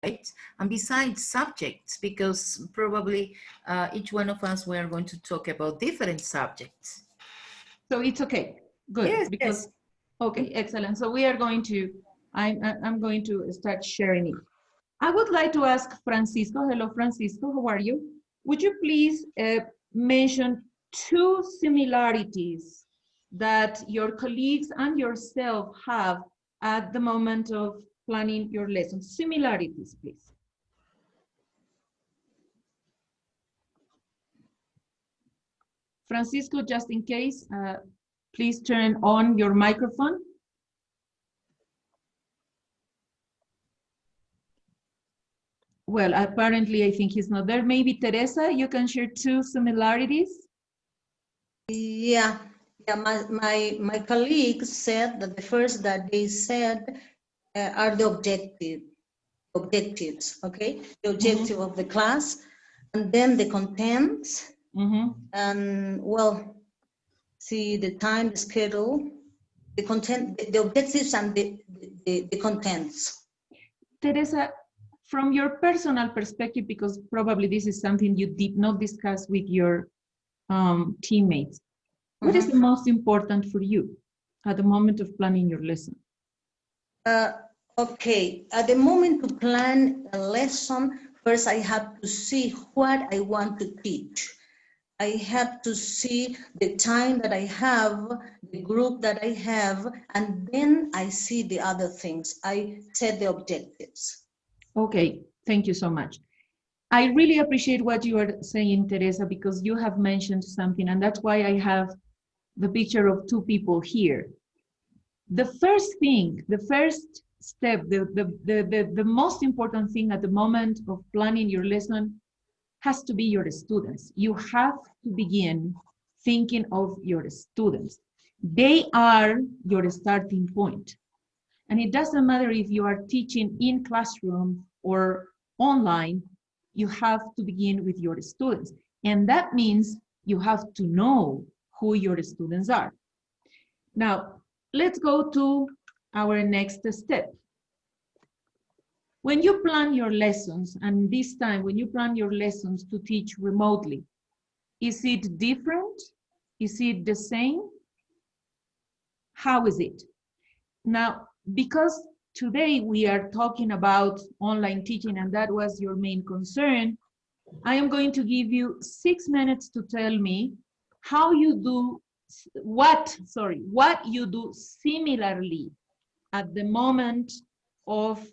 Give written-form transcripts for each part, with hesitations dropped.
right? And besides subjects, because probably each one of us, we are going to talk about different subjects. So it's okay, good, Yes, because, yes. okay, excellent. So we are going to, I'm going to start sharing it. I would like to ask Francisco, hello Francisco, how are you? Would you please mention 2 similarities that your colleagues and yourself have at the moment of planning your lessons? Similarities, please. Francisco, just in case, please turn on your microphone. Well, apparently, I think he's not there. Maybe Teresa, you can share 2 similarities. Yeah, my colleagues said that the first that they said are the objectives, okay? The objective of the class, and then the contents, and well, see the time, the schedule, the content, the objectives, and the contents. Teresa, from your personal perspective, because probably this is something you did not discuss with your teammates, what is the most important for you at the moment of planning your lesson? Okay, at the moment to plan a lesson, first I have to see what I want to teach. I have to see the time that I have, the group that I have, and then I see the other things. I set the objectives. Okay, thank you so much. I really appreciate what you are saying, Teresa, because you have mentioned something, and that's why I have the picture of 2 people here. The first thing, the first step, the most important thing at the moment of planning your lesson has to be your students. You have to begin thinking of your students. They are your starting point. And it doesn't matter if you are teaching in classroom or online, you have to begin with your students. And that means you have to know who your students are. Now, let's go to our next step. When you plan your lessons, and this time when you plan your lessons to teach remotely, is it different? Is it the same? How is it? Now, because today we are talking about online teaching and that was your main concern, I am going to give you 6 minutes to tell me how you do, what you do similarly at the moment of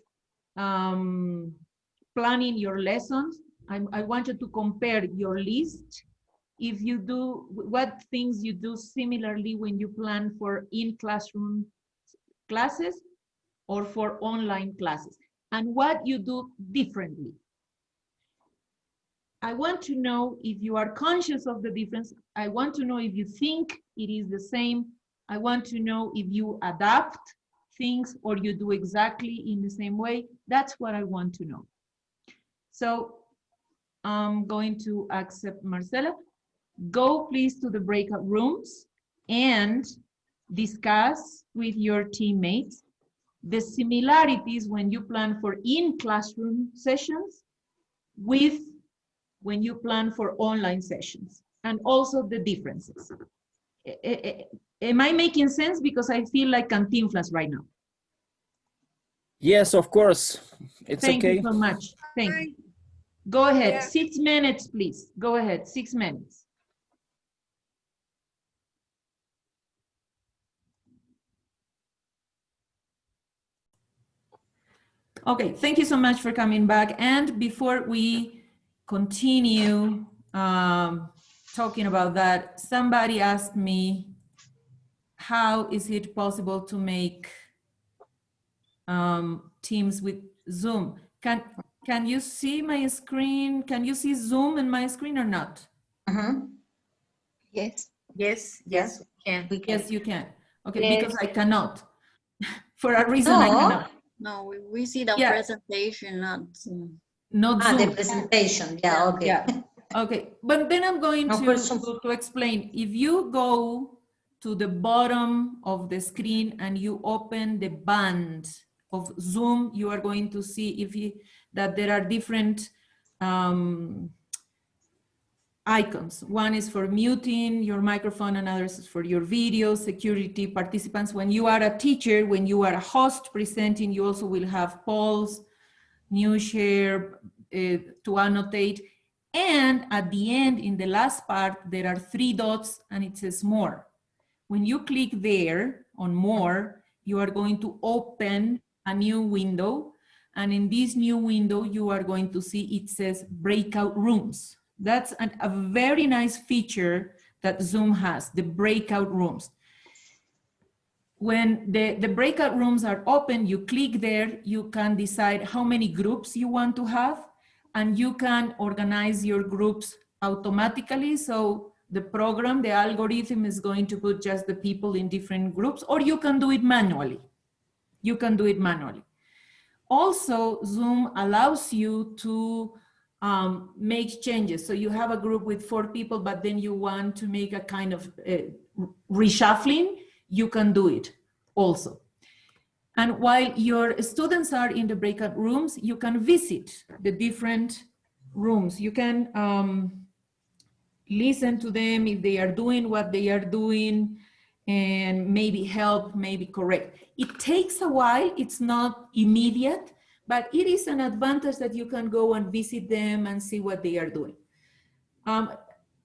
planning your lessons. I want you to compare your list. If you do, what things you do similarly when you plan for in-classroom classes or for online classes, and what you do differently. I want to know if you are conscious of the difference. I want to know if you think it is the same. I want to know if you adapt things or you do exactly in the same way. That's what I want to know. So I'm going to accept Marcela. Go please to the breakout rooms and discuss with your teammates the similarities when you plan for in-classroom sessions with when you plan for online sessions, and also the differences. Am I making sense? Because I feel like Cantinflas right now. Yes, of course. It's Thank okay. you so much. Thank you. Go ahead. 6 minutes, please. Go ahead. 6 minutes. Okay, thank you so much for coming back. And before we continue talking about that, somebody asked me, how is it possible to make Teams with Zoom? Can you see my screen? Can you see Zoom in my screen or not? Yes. Yes, yes, we can. Yes, you can. Okay, Yes. because I cannot. For a reason I cannot. No, we see the presentation, not Zoom. Not Zoom. The presentation, yeah, okay. Yeah. Okay, but then I'm going to explain. If you go to the bottom of the screen and you open the band of Zoom, you are going to see that there are different icons. One is for muting your microphone, and others is for your video, security, participants. When you are a teacher, when you are a host presenting, you also will have polls, new share to annotate. And at the end, in the last part, there are 3 dots and it says more. When you click there on more, you are going to open a new window. And in this new window, you are going to see it says breakout rooms. That's a very nice feature that Zoom has, the breakout rooms. When the breakout rooms are open, you click there, you can decide how many groups you want to have, and you can organize your groups automatically. So the program, the algorithm is going to put just the people in different groups, or you can do it manually. You can do it manually. Also, Zoom allows you to make changes. So you have a group with 4 people, but then you want to make a kind of reshuffling, you can do it also. And while your students are in the breakout rooms, you can visit the different rooms. You can listen to them if they are doing what they are doing, and maybe help, maybe correct. It takes a while, it's not immediate, but it is an advantage that you can go and visit them and see what they are doing.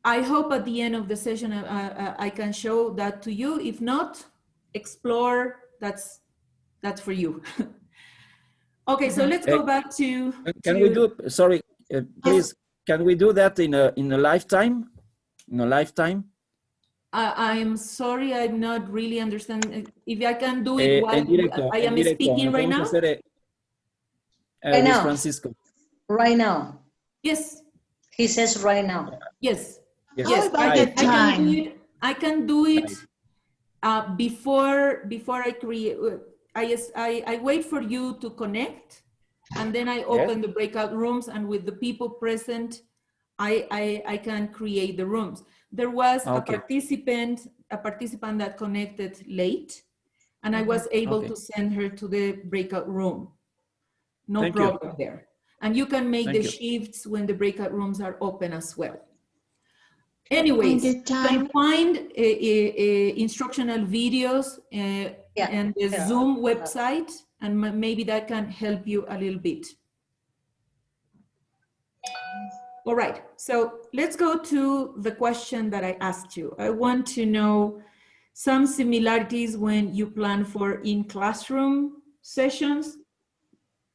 I hope at the end of the session I can show that to you. If not, explore, that's for you. Okay, so let's go back to... Can we do, sorry, please, can we do that in a lifetime? In a lifetime? I'm sorry, I'm not really understanding. If I can do it while I am directo, speaking right now? Right Luis now. Francisco. Right now. Yes. He says right now. Yes. Yes. Yes. I can do it Right. before I create. I wait for you to connect, and then I open the breakout rooms, and with the people present, I can create the rooms. There was a participant that connected late, and I was able to send her to the breakout room. No problem there. And you can make the shifts when the breakout rooms are open as well. Anyways, you can find instructional videos and the Zoom website, and maybe that can help you a little bit. All right, so let's go to the question that I asked you. I want to know some similarities when you plan for in-classroom sessions,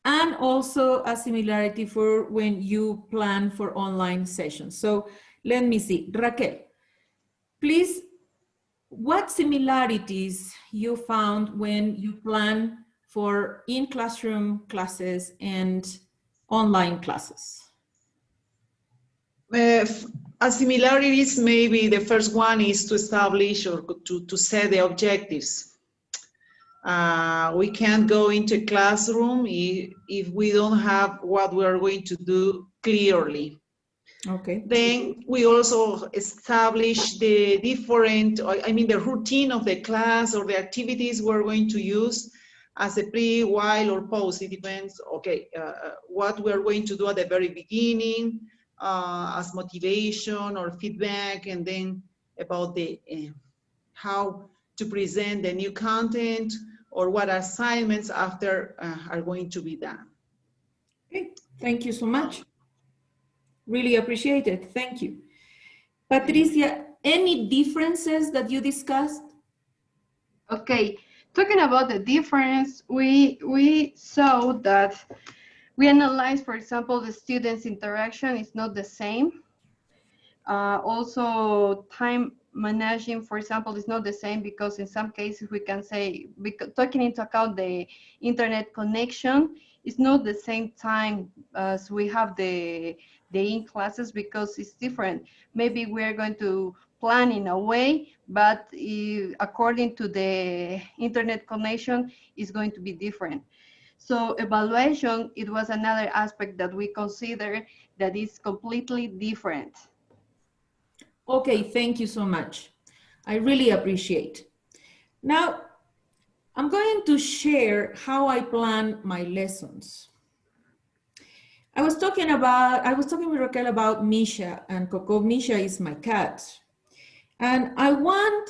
and also a similarity for when you plan for online sessions. So let me see. Raquel, please, what similarities you found when you plan for in-classroom classes and online classes? Similarities, maybe the first one is to establish or to set the objectives. We can't go into a classroom if we don't have what we are going to do clearly. Okay. Then we also establish the different, the routine of the class or the activities we're going to use as a pre, while, or post. It depends, what we're going to do at the very beginning as motivation or feedback, and then about the how to present the new content, or what assignments after are going to be done. Okay, thank you so much. Really appreciate it, thank you. Patricia, any differences that you discussed? Okay, talking about the difference, we saw that we analyzed, for example, the students' interaction is not the same. Also, time managing, for example, is not the same, because in some cases we can say, taking into account the internet connection, it's not the same time as we have the in classes, because it's different. Maybe we're going to plan in a way, but according to the internet connection, is going to be different. So evaluation, it was another aspect that we consider that is completely different. Okay, thank you so much. I really appreciate. Now, I'm going to share how I plan my lessons. was talking with Raquel about Misha and Coco. Misha is my cat. And I want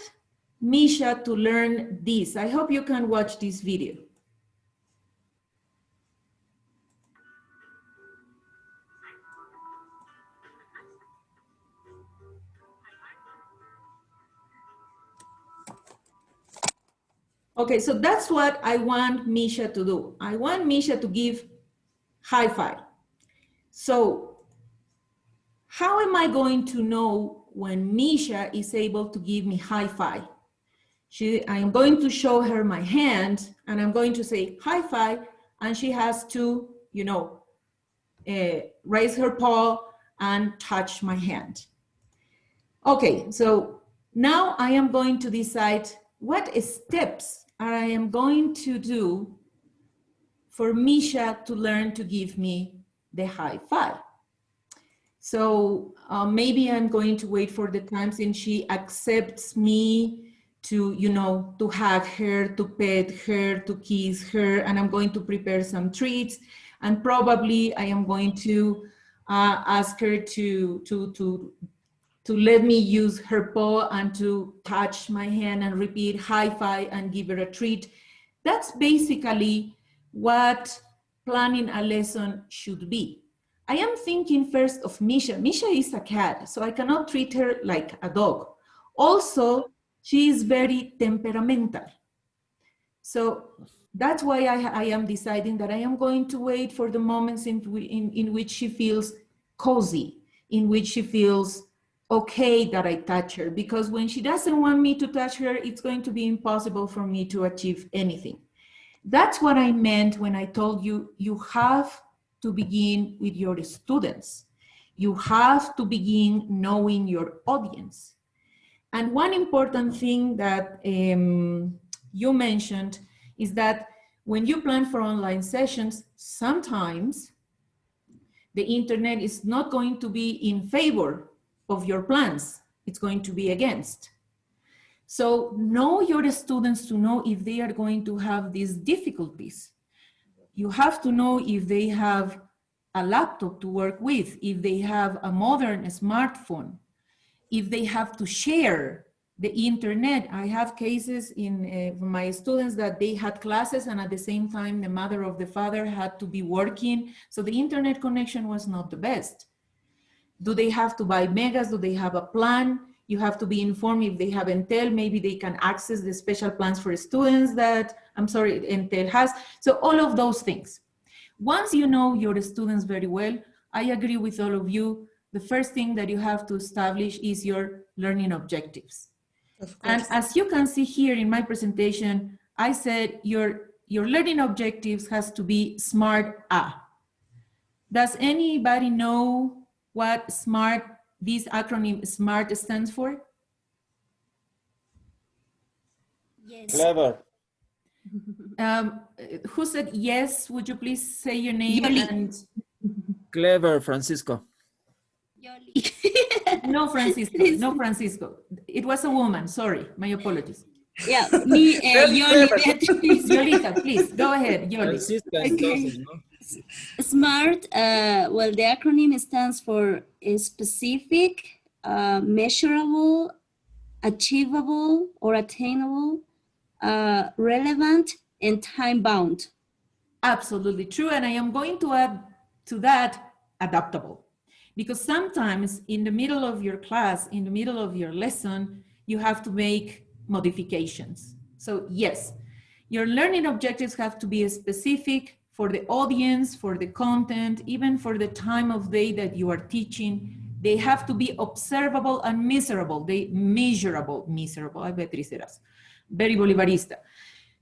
Misha to learn this. I hope you can watch this video. Okay, so that's what I want Misha to do. I want Misha to give high five. So how am I going to know when Misha is able to give me high five? I am going to show her my hand and I'm going to say high five, and she has to, you know, raise her paw and touch my hand. Okay, so now I am going to decide what steps I am going to do for Misha to learn to give me the high five. So maybe I'm going to wait for the time since she accepts me to, you know, to hug her, to pet her, to kiss her, and I'm going to prepare some treats. And probably I am going to ask her to let me use her paw and to touch my hand and repeat high five and give her a treat. That's basically what planning a lesson should be. I am thinking first of Misha. Misha is a cat, so I cannot treat her like a dog. Also, she is very temperamental. So that's why I am deciding that I am going to wait for the moments in which she feels cozy, in which she feels okay that I touch her, because when she doesn't want me to touch her, it's going to be impossible for me to achieve anything. That's what I meant when I told you, you have to begin with your students. You have to begin knowing your audience. And one important thing that you mentioned is that when you plan for online sessions, sometimes the internet is not going to be in favor of your plans. It's going to be against. So know your students to know if they are going to have these difficulties. You have to know if they have a laptop to work with, if they have a modern smartphone, if they have to share the internet. I have cases in my students that they had classes and at the same time the mother or the father had to be working. So the internet connection was not the best. Do they have to buy megas? Do they have a plan? You have to be informed if they have Entel, maybe they can access the special plans for students that, Entel has. So all of those things. Once you know your students very well, I agree with all of you. The first thing that you have to establish is your learning objectives. And as you can see here in my presentation, I said your learning objectives has to be SMART A. Does anybody know what SMART, this acronym SMART stands for? Yes. Clever. Who said yes? Would you please say your name? Yoli. And Clever, Francisco. Yoli. no, Francisco. No, Francisco. It was a woman. Sorry, my apologies. Yeah, me, Yoli. Beatriz. Yolita, please go ahead. Yoli. Francisco, Okay. entonces, ¿no? SMART, well, the acronym stands for specific, measurable, achievable or attainable, relevant, and time-bound. Absolutely true. And I am going to add to that adaptable. Because sometimes in the middle of your class, in the middle of your lesson, you have to make modifications. So yes, your learning objectives have to be specific for the audience, for the content, even for the time of day that you are teaching. They have to be observable and measurable. Measurable, I bet serás. Very Bolivarista.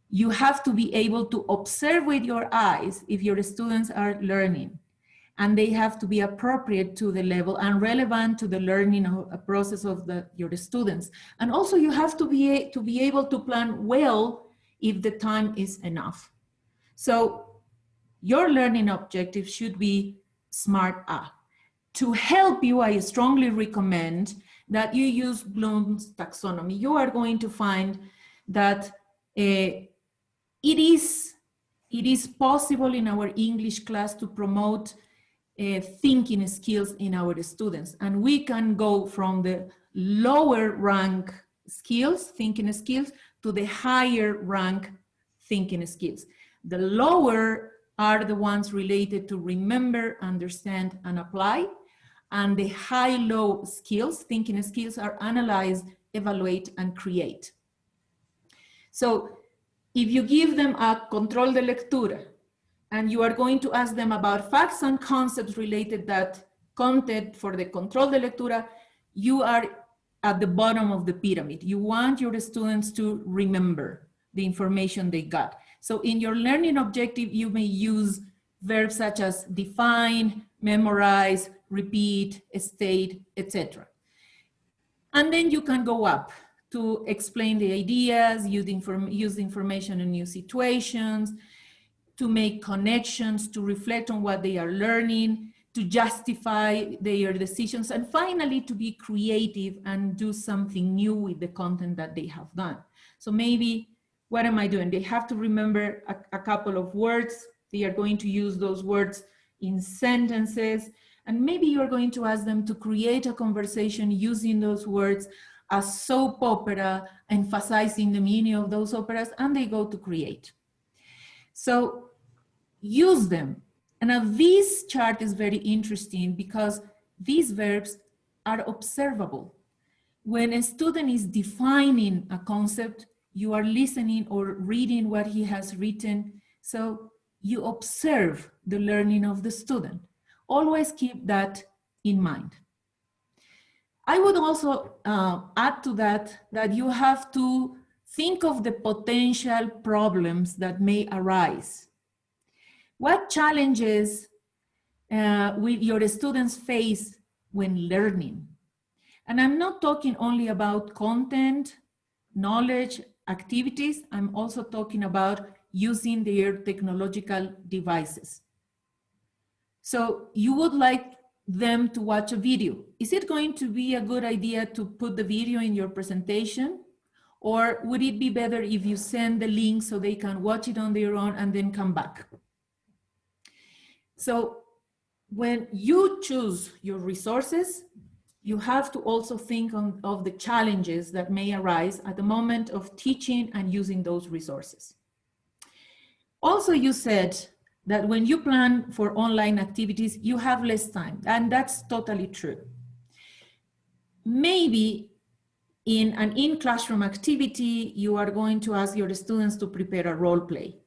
You have to be able to observe with your eyes if your students are learning. And they have to be appropriate to the level and relevant to the learning process of your students. And also you have to be able to plan well if the time is enough. So your learning objective should be SMART A. To help you, I strongly recommend that you use Bloom's taxonomy. You are going to find that it is possible in our English class to promote thinking skills in our students. And we can go from the lower rank skills, thinking skills, to the higher rank thinking skills. The lower are the ones related to remember, understand, and apply. And the high-low skills, thinking skills, are analyze, evaluate, and create. So if you give them a control de lectura, and you are going to ask them about facts and concepts related that content for the control de lectura, you are at the bottom of the pyramid. You want your students to remember the information they got. So in your learning objective, you may use verbs such as define, memorize, repeat, state, etc. And then you can go up to explain the ideas, use information in new situations, to make connections, to reflect on what they are learning, to justify their decisions, and finally to be creative and do something new with the content that they have done. So maybe, what am I doing? They have to remember a couple of words. They are going to use those words in sentences. And maybe you're going to ask them to create a conversation using those words, a soap opera, emphasizing the meaning of those operas, and they go to create. So use them. And now this chart is very interesting because these verbs are observable. When a student is defining a concept, you are listening or reading what he has written. So you observe the learning of the student. Always keep that in mind. I would also add to that you have to think of the potential problems that may arise. What challenges will your students face when learning? And I'm not talking only about content, knowledge, activities. I'm also talking about using their technological devices. So you would like them to watch a video. Is it going to be a good idea to put the video in your presentation? Or would it be better if you send the link so they can watch it on their own and then come back? So when you choose your resources, you have to also think of the challenges that may arise at the moment of teaching and using those resources. Also, you said that when you plan for online activities, you have less time, and that's totally true. Maybe in an in-classroom activity, you are going to ask your students to prepare a role play,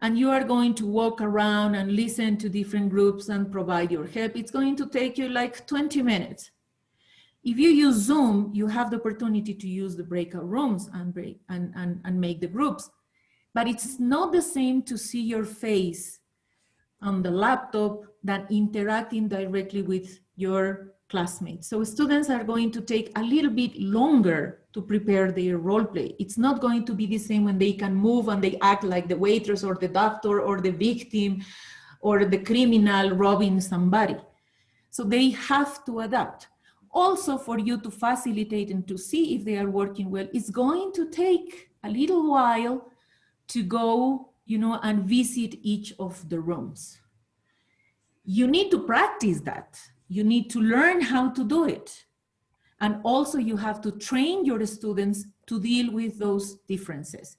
and you are going to walk around and listen to different groups and provide your help. It's going to take you like 20 minutes. If you use Zoom, you have the opportunity to use the breakout rooms and make the groups, but it's not the same to see your face on the laptop than interacting directly with your classmates. So students are going to take a little bit longer to prepare their role play. It's not going to be the same when they can move and they act like the waitress or the doctor or the victim or the criminal robbing somebody. So they have to adapt. Also, for you to facilitate and to see if they are working well, it's going to take a little while to go, and visit each of the rooms. You need to practice that. You need to learn how to do it. And also you have to train your students to deal with those differences.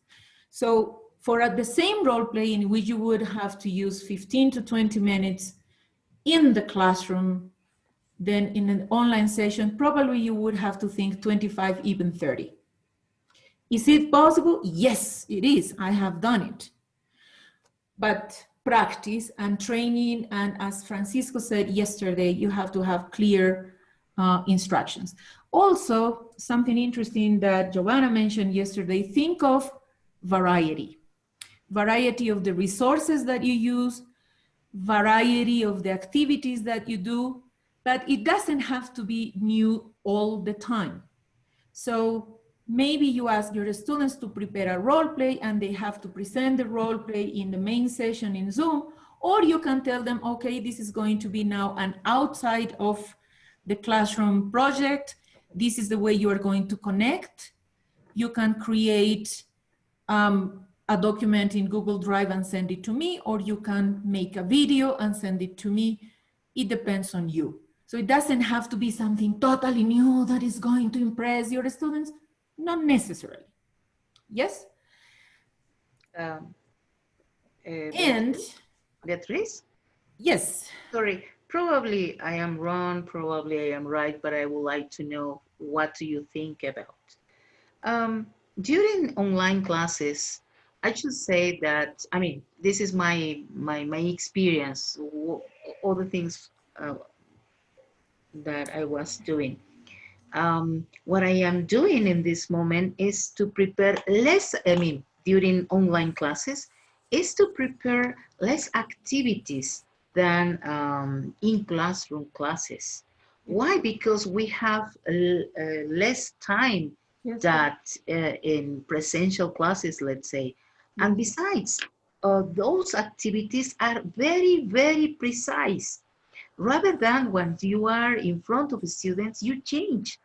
So for the same role play in which you would have to use 15 to 20 minutes in the classroom, then in an online session, probably you would have to think 25, even 30. Is it possible? Yes, it is. I have done it. But practice and training, and as Francisco said yesterday, you have to have clear instructions. Also, something interesting that Giovanna mentioned yesterday, think of variety. Variety of the resources that you use, variety of the activities that you do, but it doesn't have to be new all the time. So maybe you ask your students to prepare a role play and they have to present the role play in the main session in Zoom, or you can tell them, okay, this is going to be now an outside of the classroom project. This is the way you are going to connect. You can create a document in Google Drive and send it to me, or you can make a video and send it to me. it depends on you. So it doesn't have to be something totally new that is going to impress your students, not necessarily. Yes? Um, And Beatriz? yes, Sorry, probably I am wrong, probably I am right, but I would like to know what do you think about. Um, During online classes, I should say that, I mean, this is my experience, all the things that I was doing. What I am doing in this moment is to prepare less, I mean, during online classes, is to prepare less activities than in classroom classes. Why? Because we have less time yes, that in presential classes, let's say. And besides, those activities are very, very precise. Rather than when you are in front of students, you change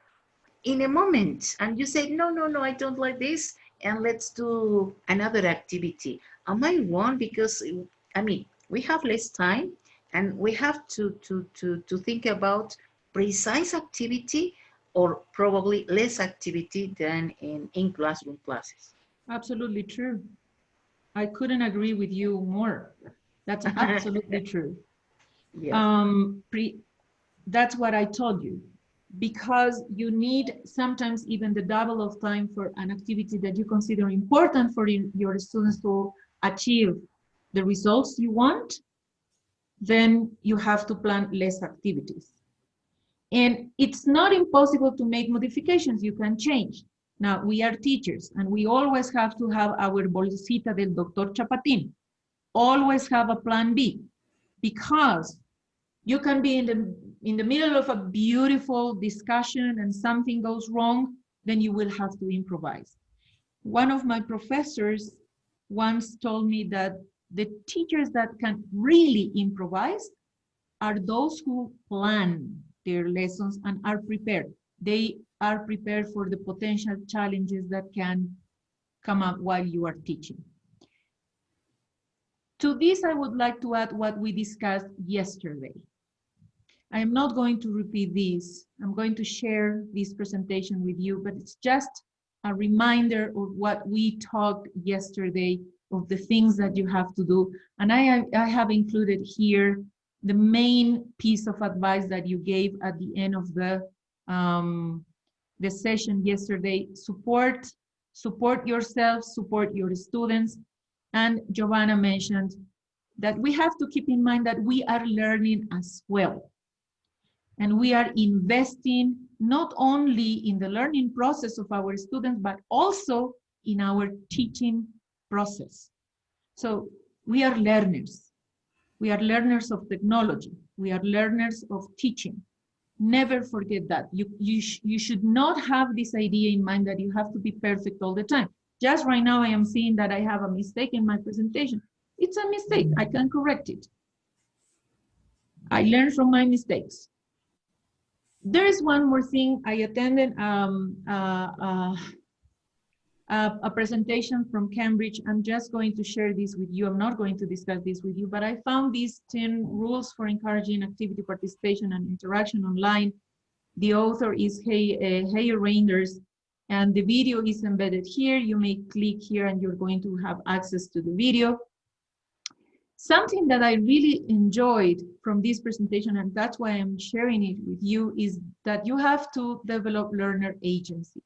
in a moment and you say, no, no, no, I don't like this, and let's do another activity. Am I wrong? Because, I mean, we have less time and we have to think about precise activity or probably less activity than in classroom classes. absolutely true. I couldn't agree with you more. That's absolutely true. Yeah. That's what I told you, because you need sometimes even the double of time for an activity that you consider important for your students to achieve the results you want, then you have to plan less activities. And it's not impossible to make modifications, you can change. Now, we are teachers and we always have to have our bolsita del doctor Chapatin. Always have a plan B, because you can be in the middle of a beautiful discussion and something goes wrong, then you will have to improvise. One of my professors once told me that the teachers that can really improvise are those who plan their lessons and are prepared. They are prepared for the potential challenges that can come up while you are teaching. To this, I would like to add what we discussed yesterday. I am not going to repeat this. I'm going to share this presentation with you, but it's just a reminder of what we talked yesterday, of the things that you have to do. And I have included here the main piece of advice that you gave at the end of the session yesterday. Support yourself, support your students. And Giovanna mentioned that we have to keep in mind that we are learning as well. And we are investing not only in the learning process of our students, but also in our teaching process. So we are learners. We are learners of technology. We are learners of teaching. Never forget that. You should not have this idea in mind that you have to be perfect all the time. Just right now, I am seeing that I have a mistake in my presentation. It's a mistake. I can correct it. I learn from my mistakes. There is one more thing. I attended a presentation from Cambridge. I'm just going to share this with you. I'm not going to discuss this with you, but I found these 10 rules for encouraging activity participation and interaction online. The author is Hey Reinders, and the video is embedded here. You may click here and you're going to have access to the video. Something that I really enjoyed from this presentation, and that's why I'm sharing it with you, is that you have to develop learner agency.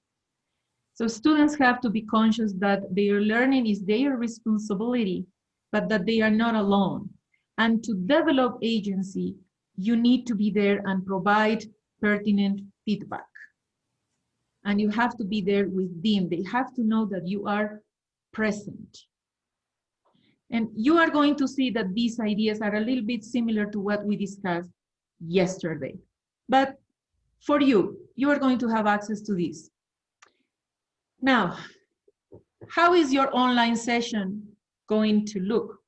So students have to be conscious that their learning is their responsibility, but that they are not alone. And to develop agency, you need to be there and provide pertinent feedback. And you have to be there with them. They have to know that you are present. And you are going to see that these ideas are a little bit similar to what we discussed yesterday. But for you, you are going to have access to this. Now, how is your online session going to look?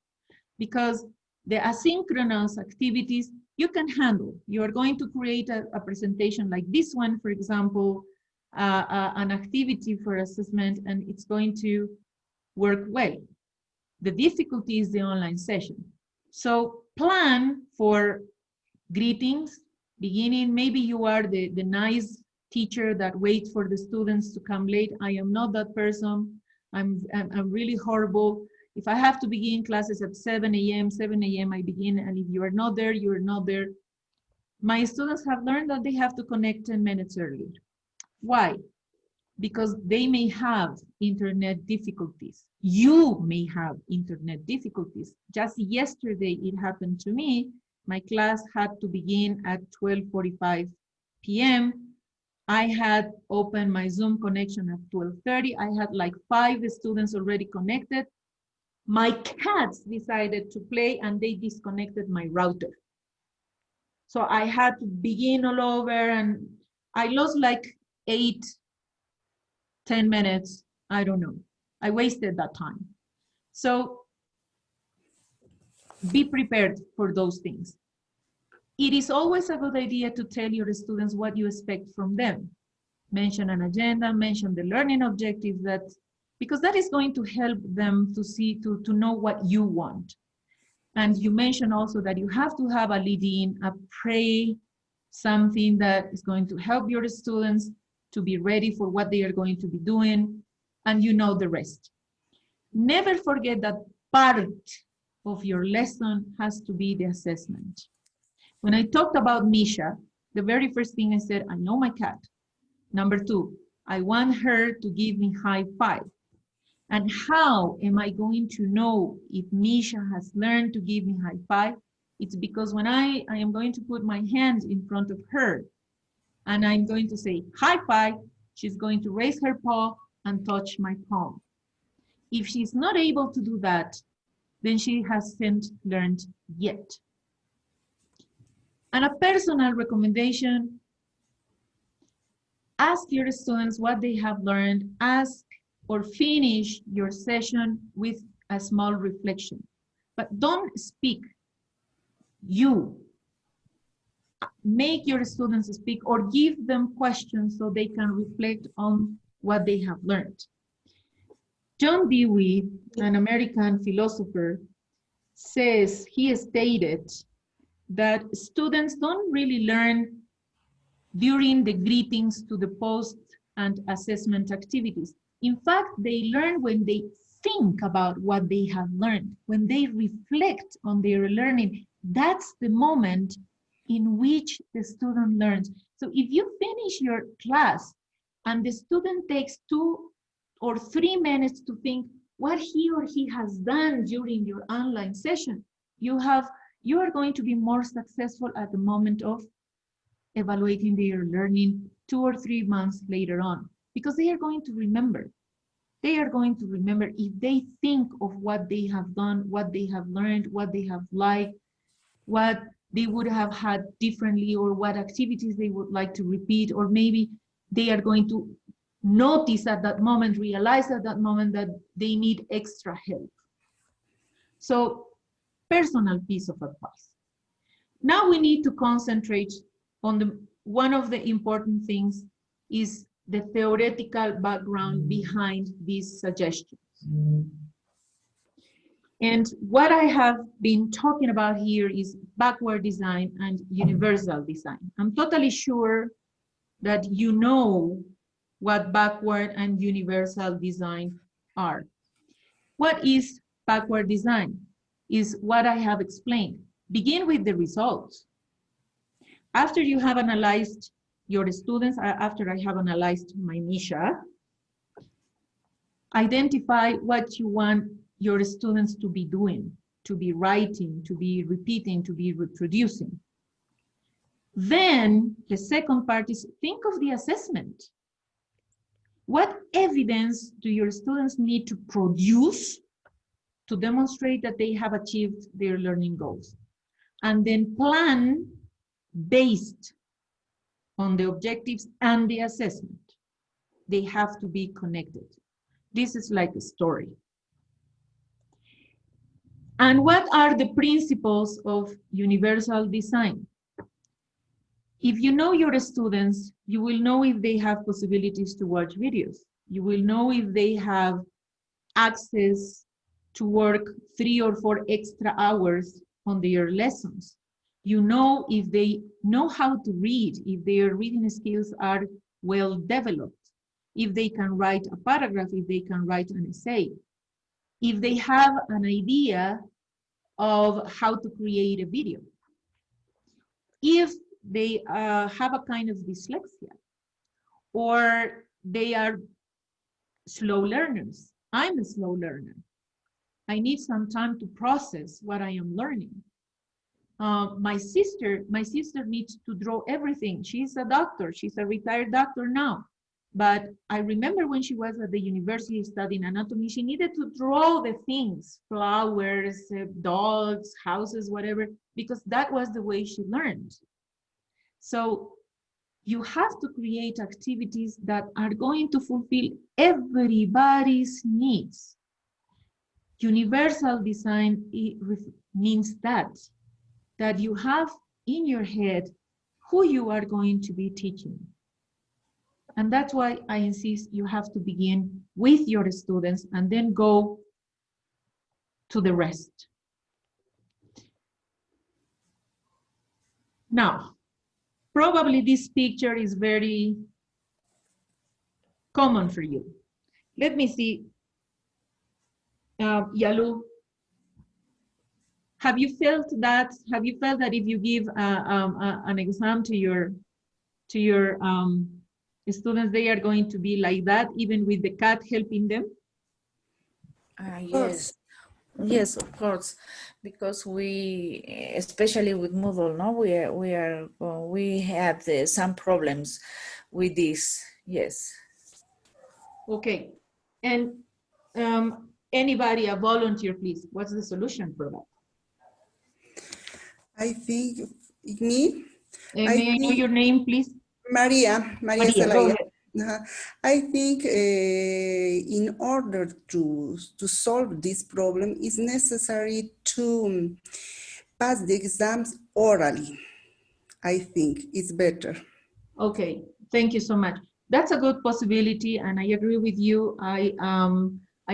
Because the asynchronous activities you can handle. You are going to create a presentation like this one, for example, an activity for assessment, and it's going to work well. The difficulty is the online session. So plan for greetings, beginning. Maybe you are the nice teacher that waits for the students to come late. I am not that person. I'm really horrible. If I have to begin classes at 7 a.m. I begin, and if you are not there, you are not there. My students have learned that they have to connect 10 minutes earlier. Why? Because they may have internet difficulties. You may have internet difficulties. Just yesterday, it happened to me. My class had to begin at 12:45 p.m. I had opened my Zoom connection at 12:30. I had like 5 students already connected. My cats decided to play and they disconnected my router. So I had to begin all over, and I lost like 8, 10 minutes. I don't know. I wasted that time. So be prepared for those things. It is always a good idea to tell your students what you expect from them. Mention an agenda, mention the learning objectives, because that is going to help them to see, to know what you want. And you mentioned also that you have to have a lead-in, a pray, something that is going to help your students to be ready for what they are going to be doing, and you know the rest. Never forget that part of your lesson has to be the assessment. When I talked about Misha, the very first thing I said, I know my cat. Number 2, I want her to give me high five. And how am I going to know if Misha has learned to give me high five? It's because when I am going to put my hand in front of her and I'm going to say high five, she's going to raise her paw and touch my palm. If she's not able to do that, then she hasn't learned yet. And a personal recommendation, ask your students what they have learned, ask or finish your session with a small reflection. But don't speak. You make your students speak or give them questions so they can reflect on what they have learned. John Dewey, an American philosopher, says, he stated that students don't really learn during the greetings to the post and assessment activities. In fact, they learn when they think about what they have learned, when they reflect on their learning. That's the moment in which the student learns. So if you finish your class and the student takes 2 or 3 minutes to think what he or he has done during your online session, you are going to be more successful at the moment of evaluating their learning 2 or 3 months later on, because they are going to remember. They are going to remember if they think of what they have done, what they have learned, what they have liked, what they would have had differently, or what activities they would like to repeat, or maybe they are going to notice at that moment, realize at that moment that they need extra help. So, personal piece of advice. Now we need to concentrate on one of the important things is the theoretical background behind these suggestions. And what I have been talking about here is backward design and universal design. I'm totally sure that you know what backward and universal design are. What is backward design? Is what I have explained. Begin with the results. After you have analyzed your students, after I have analyzed my Misha, identify what you want your students to be doing, to be writing, to be repeating, to be reproducing. Then the second part is think of the assessment. What evidence do your students need to produce to demonstrate that they have achieved their learning goals? And then plan based on the objectives and the assessment. They have to be connected. This is like a story. And what are the principles of universal design? If you know your students, you will know if they have possibilities to watch videos. You will know if they have access to work 3 or 4 extra hours on their lessons. You know if they know how to read, if their reading skills are well developed, if they can write a paragraph, if they can write an essay, if they have an idea of how to create a video, if they have a kind of dyslexia, or they are slow learners. I'm a slow learner. I need some time to process what I am learning. My sister needs to draw everything. She's a doctor. She's a retired doctor now. But I remember when she was at the university studying anatomy, she needed to draw the things, flowers, dogs, houses, whatever, because that was the way she learned. So you have to create activities that are going to fulfill everybody's needs. Universal design means that you have in your head who you are going to be teaching. And that's why I insist you have to begin with your students and then go to the rest. Now, probably this picture is very common for you. Let me see. Yalu, have you felt that? Have you felt that if you give an exam to your students, they are going to be like that, even with the cat helping them? Yes, yes, of course, because we, especially with Moodle, no, we have some problems with this. Yes. Okay, and anybody, a volunteer, please. What's the solution for that? I think me. May I know your name, please? Maria Maria, Zelaya. go ahead. I think in order to solve this problem, it's necessary to pass the exams orally. I think it's better. Okay, thank you so much. That's a good possibility, and I agree with you. I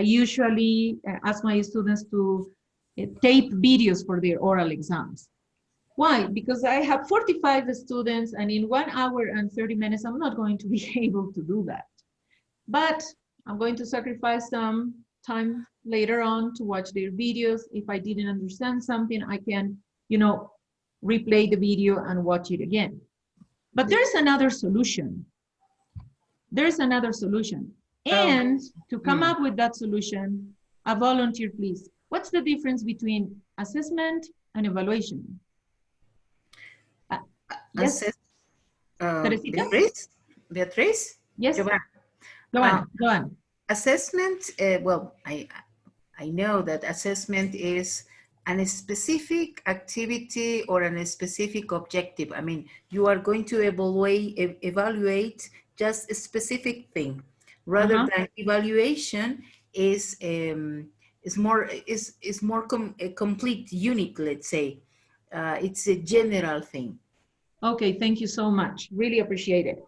usually ask my students to tape videos for their oral exams. Why? Because I have 45 students, and in 1 hour and 30 minutes, I'm not going to be able to do that. But I'm going to sacrifice some time later on to watch their videos. If I didn't understand something, I can, replay the video and watch it again. But there's another solution. There's another solution. And to come up with that solution, a volunteer, please. What's the difference between assessment and evaluation? Yes. Beatriz? Yes. Go on. Assessment, well, I know that assessment is a specific activity or a specific objective. I mean, you are going to evaluate just a specific thing, rather than evaluation is more complete, unique, let's say. It's a general thing. Okay, thank you so much. Really appreciate it.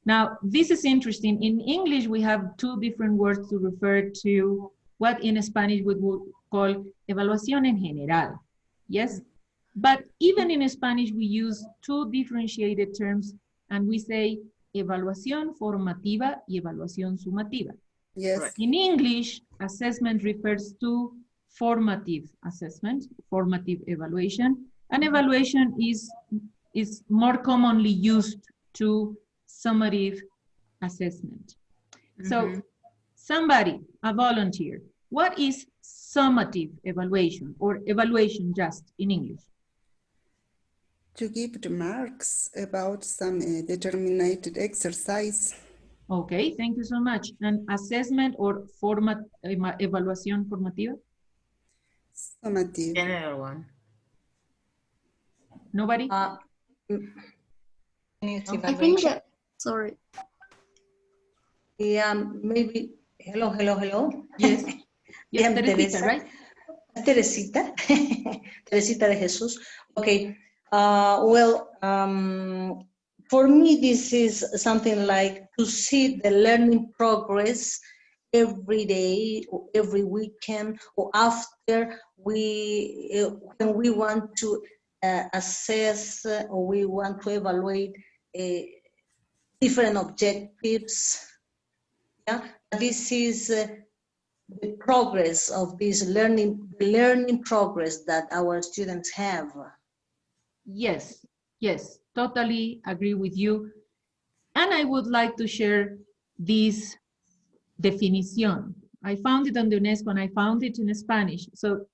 Now, this is interesting. In English, we have two different words to refer to what in Spanish we would call evaluación en general. Yes? But even in Spanish, we use two differentiated terms, and we say evaluación formativa y evaluación sumativa. Yes. In English, assessment refers to formative assessment, formative evaluation, and evaluation is more commonly used to summative assessment. So somebody, a volunteer, what is summative evaluation or evaluation just in English? To give the marks about some determined exercise. Okay, thank you so much. And assessment or evaluación formativa? Summative. General one. Nobody? I think that, sorry. Yeah, maybe, hello. Yes. Yes, Yeah, Teresita, right? Teresita, Teresita de Jesus. Okay, for me, this is something like to see the learning progress every day or every weekend or after when we want to assess or we want to evaluate different objectives. Yeah, this is the progress of this learning progress that our students have. Yes, yes, totally agree with you. And I would like to share this definition. I found it on the UNESCO and I found it in Spanish. So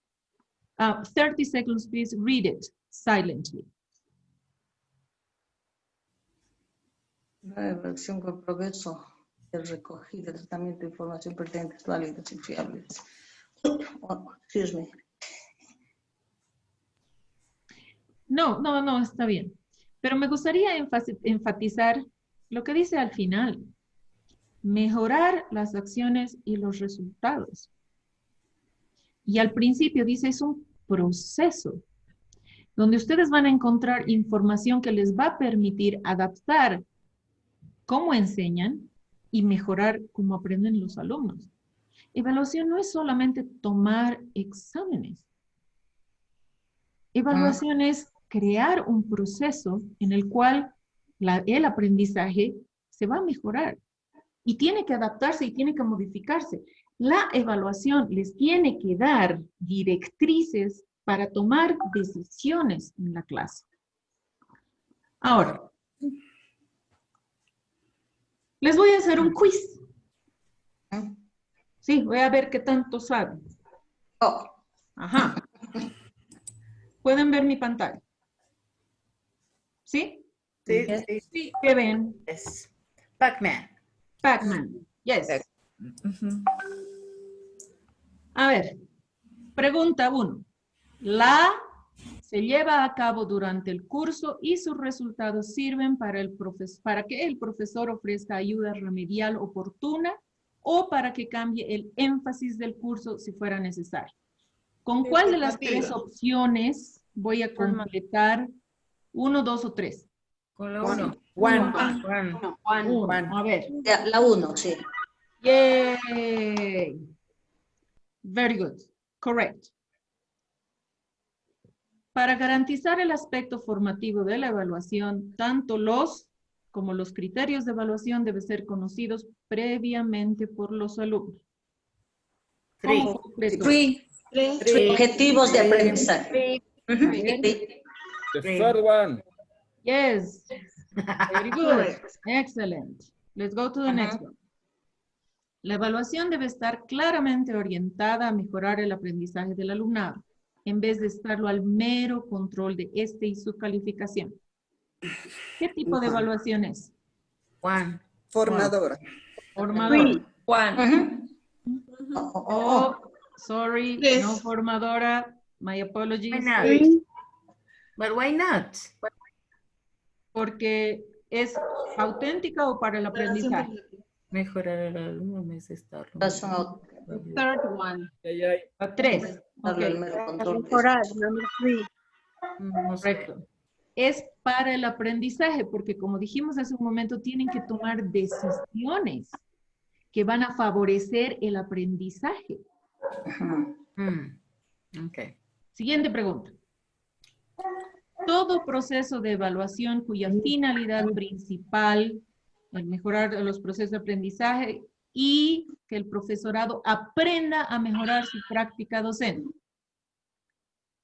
30 seconds, please read it silently. La evaluación con progreso, el recogido, el tratamiento de información pertinente, válidas y fiables. Oh, excuse me. No, está bien. Pero me gustaría enfatizar lo que dice al final. Mejorar las acciones y los resultados. Y al principio dice, es un proceso donde ustedes van a encontrar información que les va a permitir adaptar cómo enseñan y mejorar cómo aprenden los alumnos. Evaluación no es solamente tomar exámenes. Evaluación es crear un proceso en el cual el aprendizaje se va a mejorar y tiene que adaptarse y tiene que modificarse. La evaluación les tiene que dar directrices para tomar decisiones en la clase. Ahora, les voy a hacer un quiz. Sí, voy a ver qué tanto saben. Oh. Ajá. ¿Pueden ver mi pantalla? ¿Sí? Sí, Yes. sí, sí. ¿Qué ven? Yes. Pac-Man. Pac-Man. Yes. Ujú. A ver, pregunta 1. La se lleva a cabo durante el curso y sus resultados sirven para que el profesor ofrezca ayuda remedial oportuna o para que cambie el énfasis del curso si fuera necesario. ¿Con cuál de las tres opciones voy a completar 1, 2 o 3? Con la 1. Uno. A ver. Ya, la 1, sí. Yay. Very good. Correct. Para garantizar el aspecto formativo de la evaluación, tanto los como los criterios de evaluación deben ser conocidos previamente por los alumnos. ¿Cómo completo? Objetivos de aprendizaje. Ujú. The third one. Yes. Very good. Excellent. Let's go to the next one. La evaluación debe estar claramente orientada a mejorar el aprendizaje del alumnado, en vez de estarlo al mero control de este y su calificación. ¿Qué tipo de evaluación es? Formadora. Formadora. Ujú. Oh, sorry, Yes. no formadora. My apologies. Why not? But why not? Porque es auténtica o para el aprendizaje. Mejorar el alumno, me es estarlo. Razón. Third one. A 3. Darle el Ok, mero control. Number 3. No sé. correcto. Es para el aprendizaje, porque como dijimos hace un momento, tienen que tomar decisiones que van a favorecer el aprendizaje. Okay. Siguiente pregunta. Todo proceso de evaluación cuya finalidad principal es mejorar los procesos de aprendizaje y que el profesorado aprenda a mejorar su práctica docente.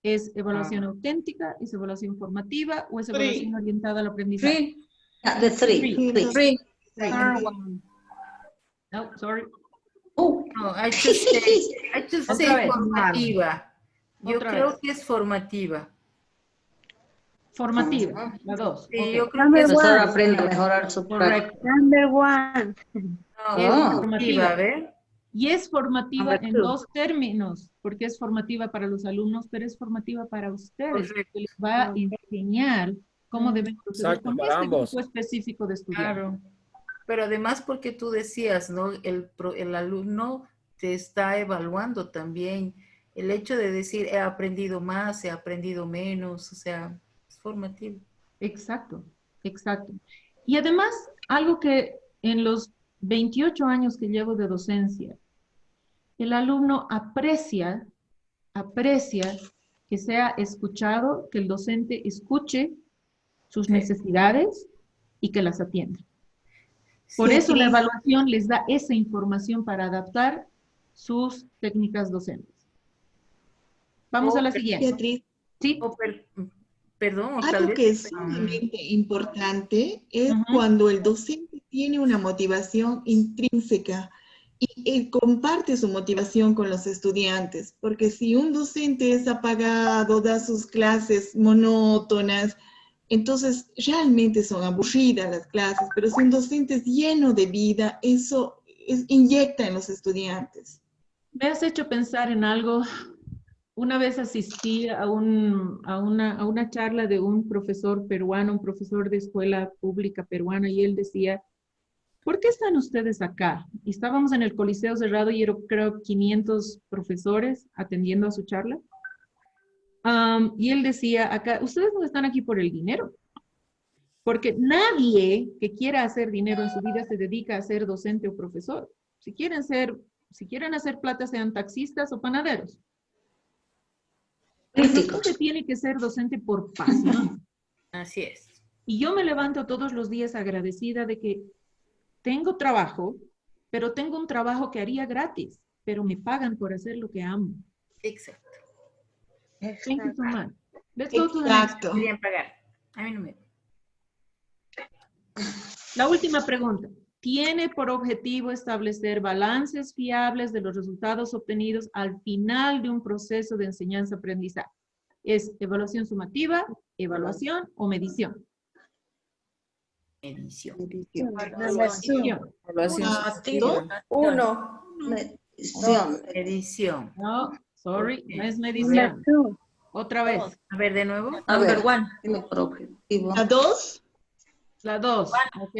¿Es evaluación auténtica? ¿Es evaluación formativa? ¿O es evaluación orientada al aprendizaje? The three. Third one. No, sorry. Oh, No, I just Otra say vez. formativa. Yo Otra creo vez. que es formativa. Formativa, la 2. Sí, Ok, yo creo que el es profesor aprende a mejorar su práctica. correcto. Number 1. no, Es Ah. formativa. a ver. Y es formativa Number en two. 2 términos, porque es formativa para los alumnos, pero es formativa para ustedes, Correcto. que les va a enseñar cómo deben proceder Exacto, con para este ambos. grupo específico de estudiantes. Claro. Pero además porque tú decías, ¿no? El alumno te está evaluando también. El hecho de decir, he aprendido más, he aprendido menos, o sea, es formativo. Exacto, exacto. Y además, algo que en los 28 años que llevo de docencia, el alumno aprecia que sea escuchado, que el docente escuche sus Sí. necesidades y que las atienda. Por eso la evaluación les da esa información para adaptar sus técnicas docentes. Vamos a la siguiente. Beatriz, Sí. Perdón, o tal algo vez... que es sumamente importante es Ujú. cuando el docente tiene una motivación intrínseca y él comparte su motivación con los estudiantes, porque si un docente es apagado, da sus clases monótonas, entonces realmente son aburridas las clases, pero si un docente es lleno de vida, eso inyecta en los estudiantes. Me has hecho pensar en algo. Una vez asistí a una charla de un profesor peruano, un profesor de escuela pública peruana, y él decía, ¿por qué están ustedes acá? Y estábamos en el Coliseo cerrado y era, creo, 500 profesores atendiendo a su charla. Y él decía, acá, ustedes no están aquí por el dinero, porque nadie que quiera hacer dinero en su vida se dedica a ser docente o profesor. Si quieren hacer plata, sean taxistas o panaderos. El docente tiene que ser docente por pasión. Así es. Y yo me levanto todos los días agradecida de que tengo trabajo, pero tengo un trabajo que haría gratis, pero me pagan por hacer lo que amo. Exacto. Thank you so much. Let's go to the next. Querían pagar. A mí no me... La última pregunta. Tiene por objetivo establecer balances fiables de los resultados obtenidos al final de un proceso de enseñanza-aprendizaje. ¿Es evaluación sumativa, evaluación o medición? Medición. Evaluación sumativa. Uno. Medición. No, sorry, no es medición. Otra vez. A ver, de nuevo. Number one. Tiene por objetivo. ¿La 2? La 2, ok.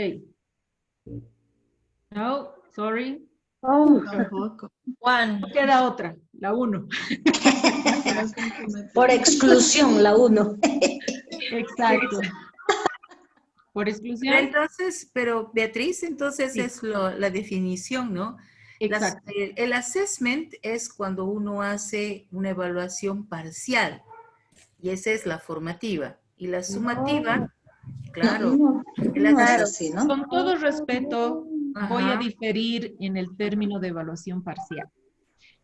No, sorry. Tampoco. One. Queda otra, la 1. Por exclusión, la uno. Exacto. Por exclusión. Entonces, pero Beatriz, entonces Sí. es la definición, ¿no? Exacto. El assessment es cuando uno hace una evaluación parcial y esa es la formativa. Y la sumativa, claro. Claro, sí, ¿no? Con todo respeto, voy a Ajá. diferir en el término de evaluación parcial.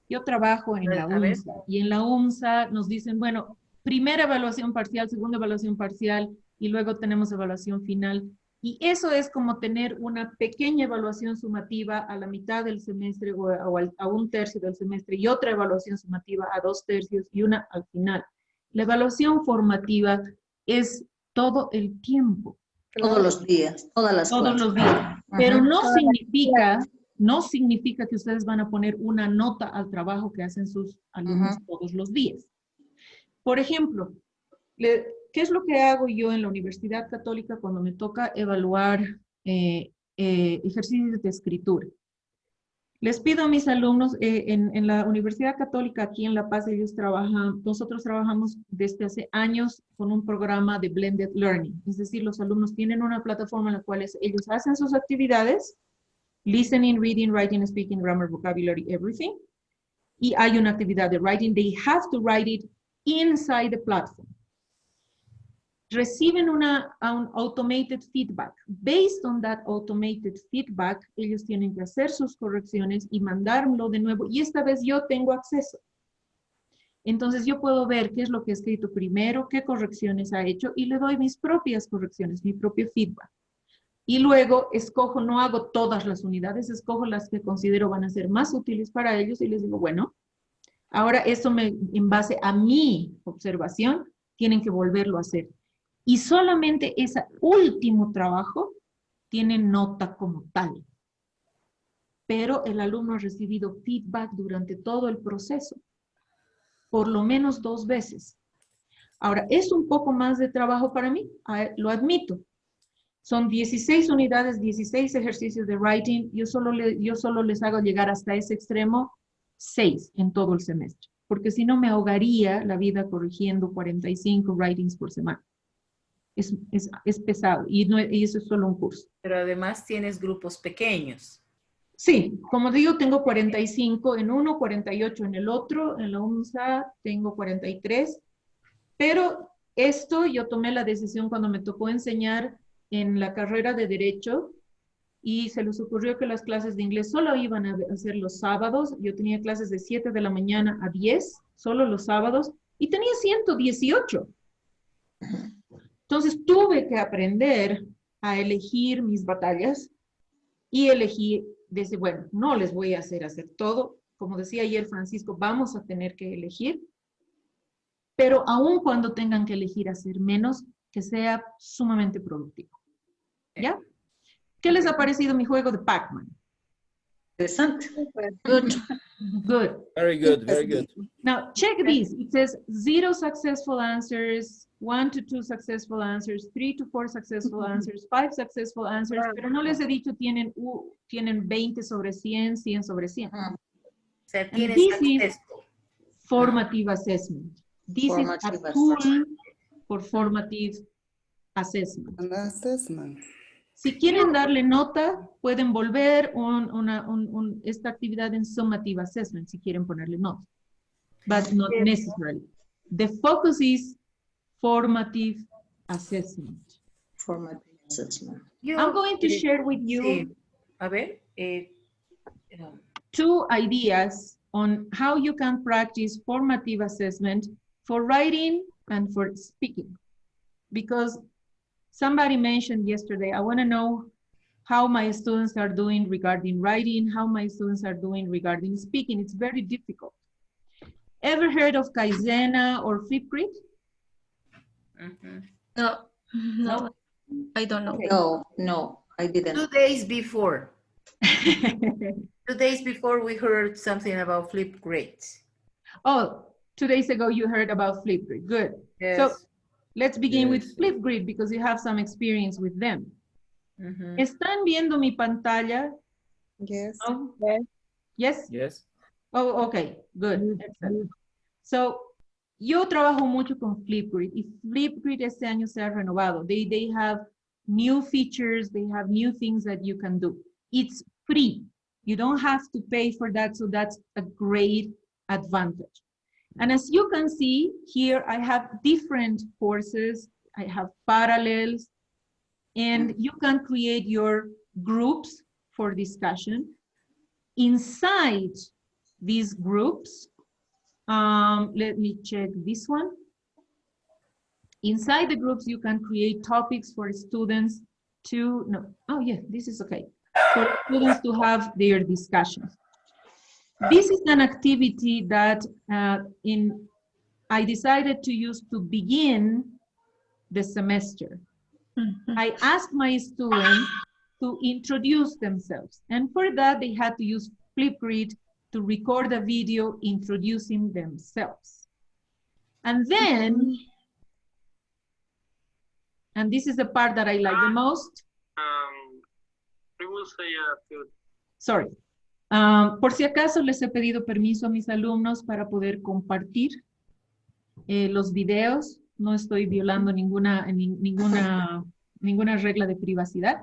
Yo trabajo en la A ver. UNSA y en la UNSA nos dicen, bueno, primera evaluación parcial, segunda evaluación parcial y luego tenemos evaluación final. Y eso es como tener una pequeña evaluación sumativa a la mitad del semestre o a un tercio del semestre y otra evaluación sumativa a 2/3 y una al final. La evaluación formativa es todo el tiempo. Todos los días, todas las Todos clases. los días. Pero no significa que ustedes van a poner una nota al trabajo que hacen sus alumnos todos los días. Por ejemplo, ¿qué es lo que hago yo en la Universidad Católica cuando me toca evaluar ejercicios de escritura? Les pido a mis alumnos, en la Universidad Católica aquí en La Paz, nosotros trabajamos desde hace años con un programa de blended learning. Es decir, los alumnos tienen una plataforma en la cual ellos hacen sus actividades, listening, reading, writing, speaking, grammar, vocabulary, everything. Y hay una actividad de writing. They have to write it inside the platform. Reciben un automated feedback. Based on that automated feedback, ellos tienen que hacer sus correcciones y mandármelo de nuevo. Y esta vez yo tengo acceso. Entonces yo puedo ver qué es lo que he escrito primero, qué correcciones ha hecho y le doy mis propias correcciones, mi propio feedback. Y luego escojo, no hago todas las unidades, escojo las que considero van a ser más útiles para ellos y les digo, bueno, ahora eso en base a mi observación, tienen que volverlo a hacer. Y solamente ese último trabajo tiene nota como tal. Pero el alumno ha recibido feedback durante todo el proceso, por lo menos 2 veces. Ahora, es un poco más de trabajo para mí, lo admito. Son 16 unidades, 16 ejercicios de writing. Yo solo les hago llegar hasta ese extremo 6 en todo el semestre, porque si no me ahogaría la vida corrigiendo 45 writings por semana. Es pesado y eso es solo un curso. Pero además tienes grupos pequeños. Sí, como digo, tengo 45 en uno, 48 en el otro. En la UNSA tengo 43 Pero esto yo tomé la decisión cuando me tocó enseñar en la carrera de Derecho y se les ocurrió que las clases de inglés solo iban a hacer los sábados. Yo tenía clases de 7 de la mañana a 10, solo los sábados, y tenía 118. Entonces tuve que aprender a elegir mis batallas y elegí, desde, bueno, no les voy a hacer todo. Como decía ayer Francisco, vamos a tener que elegir, pero aun cuando tengan que elegir hacer menos, que sea sumamente productivo. ¿Ya? ¿Qué les ha parecido mi juego de Pac-Man? Interesante. Good. Good. Very good, very good. Now, check this. It says 0 successful answers, 1 to 2 successful answers, 3 to 4 successful answers, 5 successful answers, pero no les he dicho tienen 20 sobre 100, 100 sobre 100. O sea, And tienes this is acceso. formative assessment. This Formative is a tool for formative assessment. An assessment. Si quieren darle nota, pueden volver esta actividad en summative assessment, si quieren ponerle nota. But not necessarily. The focus is formative assessment. Formative assessment. I'm going to share with you Sí. A ver. 2 ideas on how you can practice formative assessment for writing and for speaking. Because somebody mentioned yesterday, I want to know how my students are doing regarding writing, how my students are doing regarding speaking. It's very difficult. Ever heard of Kaizena or Flipgrid? No, I don't know. Okay. No, I didn't. 2 days before. 2 days before we heard something about Flipgrid. Oh, 2 days ago you heard about Flipgrid. Good. Yes. So let's begin with Yes. Flipgrid because you have some experience with them. Mhm. ¿Están viendo mi pantalla? Yes. No? Yes? Yes. Oh, okay, good. Excellent. So, yo trabajo mucho con Flipgrid y Flipgrid este año se ha renovado. They have new features, they have new things that you can do. It's free. You don't have to pay for that, so that's a great advantage. And as you can see here, I have different courses, I have parallels, and you can create your groups for discussion. Inside these groups, let me check this one. Inside the groups, you can create topics for students to, no, oh yeah, this is okay. For students to have their discussions. This is an activity that I decided to use to begin the semester. I asked my students to introduce themselves. And for that, they had to use Flipgrid to record a video introducing themselves. And then, and this is the part that I like the most. I will say a few. Sorry. Por si acaso les he pedido permiso a mis alumnos para poder compartir los videos. No estoy violando ninguna regla de privacidad.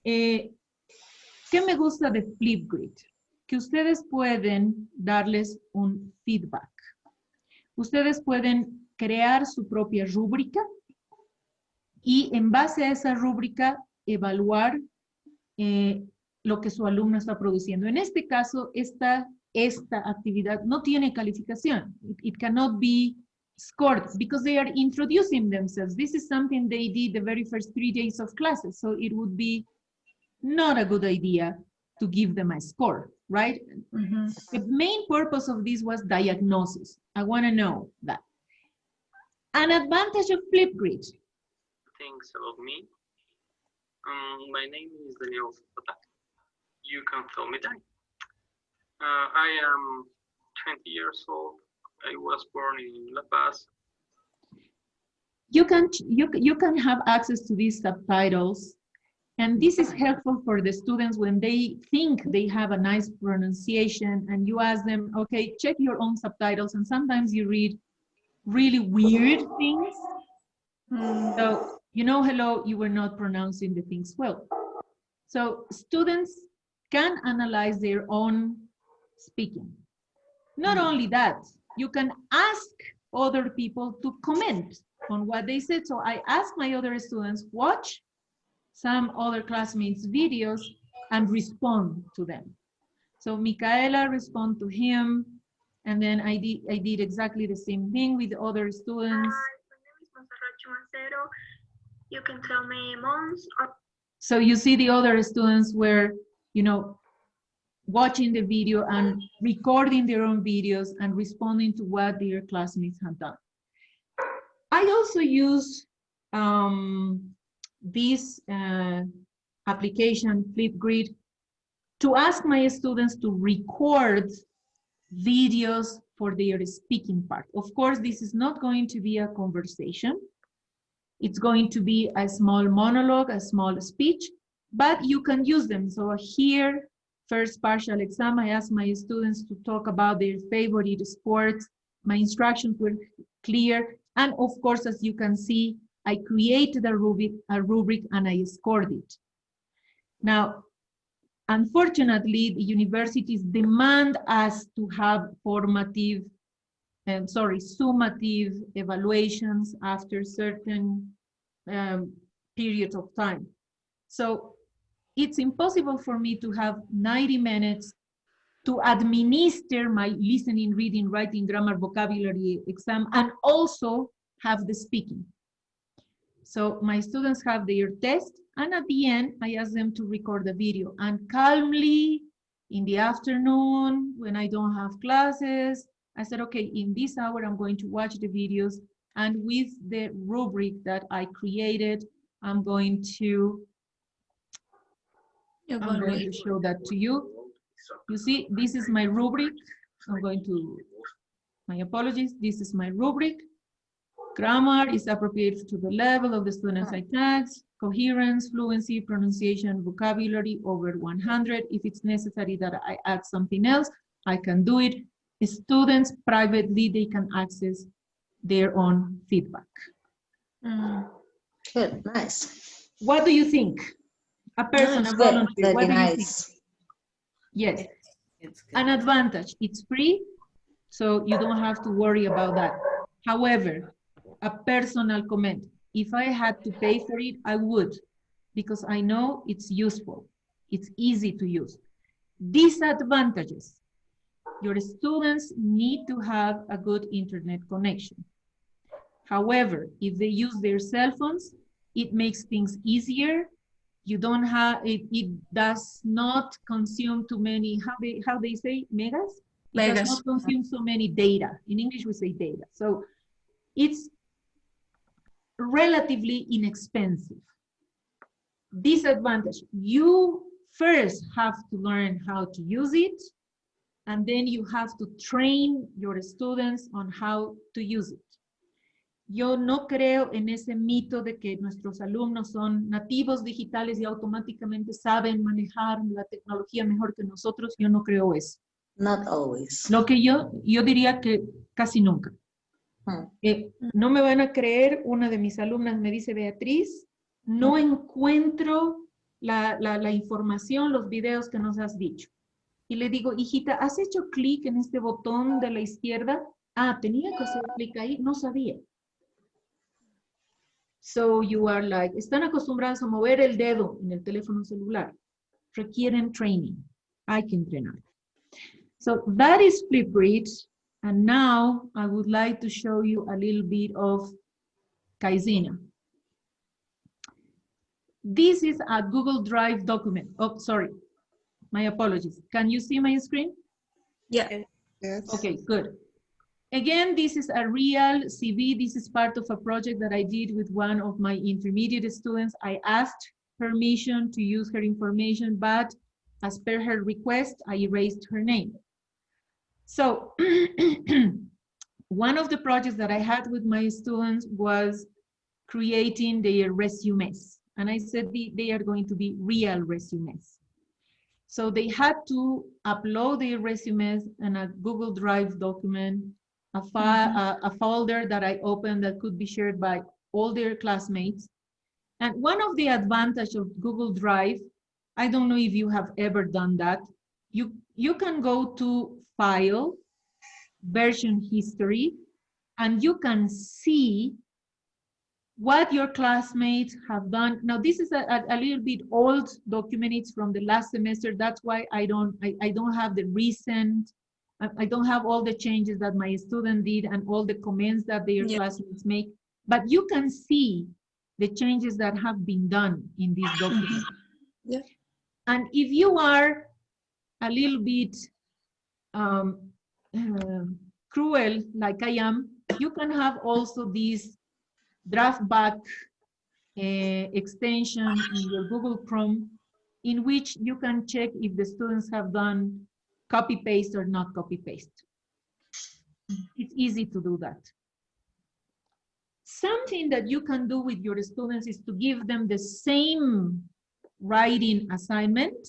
¿Qué me gusta de Flipgrid? Que ustedes pueden darles un feedback. Ustedes pueden crear su propia rúbrica y en base a esa rúbrica evaluar lo que su alumno está produciendo. En este caso, esta actividad no tiene calificación. It cannot be scored because they are introducing themselves. This is something they did the very first 3 days of classes, so it would be not a good idea to give them a score, right? The main purpose of this was diagnosis. I want to know that. An advantage of Flipgrid. Things about me. My name is Daniel Zapata. You can call me Dan. I am 20 years old. I was born in La Paz. You can have access to these subtitles, and this is helpful for the students when they think they have a nice pronunciation, and you ask them, okay, check your own subtitles, and sometimes you read really weird things. So, you know, hello, you were not pronouncing the things well. So students can analyze their own speaking. Not only that, you can ask other people to comment on what they said. So I asked my other students, watch some other classmates' videos and respond to them. So Micaela respond to him, and then I did exactly the same thing with the other students. You can tell me months. So you see the other students were, you know, watching the video and recording their own videos and responding to what their classmates had done. I also use this application, Flipgrid, to ask my students to record videos for their speaking part. Of course, this is not going to be a conversation. It's going to be a small monologue, a small speech, but you can use them. So here, first partial exam, I asked my students to talk about their favorite sports. My instructions were clear. And of course, as you can see, I created a rubric and I scored it. Now, unfortunately, the universities demand us to have summative evaluations after certain periods of time. So it's impossible for me to have 90 minutes to administer my listening, reading, writing, grammar, vocabulary exam, and also have the speaking. So my students have their test, and at the end, I ask them to record the video. And calmly, in the afternoon, when I don't have classes, I said, okay, in this hour, I'm going to watch the videos. And with the rubric that I created, I'm going to show that to you. You see, this is my rubric. I'm going to, my apologies, this is my rubric. Grammar is appropriate to the level of the students I tagged. Coherence, fluency, pronunciation, vocabulary over 100. If it's necessary that I add something else, I can do it. Students privately, they can access their own feedback. Good, nice. What do you think? A person, a volunteer, what do you think? Yes, an advantage, it's free, so you don't have to worry about that. However, a personal comment, if I had to pay for it, I would, because I know it's useful, it's easy to use. Disadvantages, your students need to have a good internet connection. However, if they use their cell phones, it makes things easier. You don't have, it does not consume too many, how they say, megas? It does not consume so many data. In English, we say data. So it's relatively inexpensive. Disadvantage, you first have to learn how to use it, and then you have to train your students on how to use it. Yo no creo en ese mito de que nuestros alumnos son nativos digitales y automáticamente saben manejar la tecnología mejor que nosotros. Yo no creo eso. Not always. Lo que yo diría que casi nunca. No me van a creer, una de mis alumnas me dice, Beatriz, no encuentro la información, los videos que nos has dicho. Y le digo, hijita, ¿has hecho clic en este botón de la izquierda? Ah, tenía que hacer clic ahí, no sabía. So you are like, están acostumbrados a mover el dedo en el teléfono celular. Requieren training. Hay que entrenar. So that is Flipgrid. And now I would like to show you a little bit of Kaizena. This is a Google Drive document. Oh, sorry. My apologies. Can you see my screen? Yeah. Yes. Okay, good. Again, this is a real CV. This is part of a project that I did with one of my intermediate students. I asked permission to use her information, but as per her request, I erased her name. So one of the projects that I had with my students was creating their resumes. And I said they are going to be real resumes. So they had to upload their resumes in a Google Drive document, a folder that I opened that could be shared by all their classmates. And one of the advantages of Google Drive, I don't know if you have ever done that, you can go to File, Version History, and you can see what your classmates have done. Now, this is a little bit old document. It's from the last semester. That's why I don't have the recent, I don't have all the changes that my student did and all the comments that their classmates make. But you can see the changes that have been done in this document. Yeah. And if you are a little bit cruel, like I am, you can have also this draft back extension in your Google Chrome, in which you can check if the students have done copy paste or not copy paste. It's easy to do that. Something that you can do with your students is to give them the same writing assignment,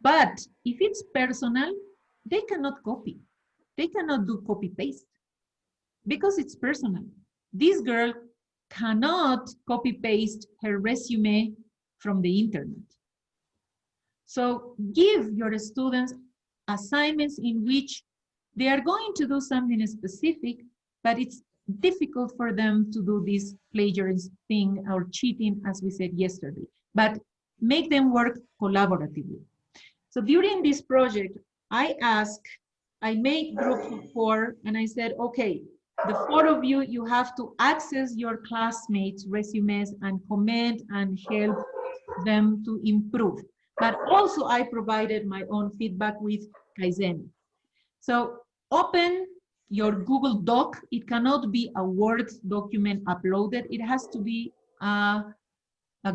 but if it's personal, they cannot copy. They cannot do copy paste because it's personal. This girl cannot copy paste her resume from the internet. So give your students assignments in which they are going to do something specific, but it's difficult for them to do this plagiarism thing or cheating, as we said yesterday, but make them work collaboratively. So during this project, I made groups of 4, and I said, okay, the 4 of you, you have to access your classmates' resumes and comment and help them to improve. But also I provided my own feedback with Kaizen. So open your Google Doc. It cannot be a Word document uploaded. It has to be a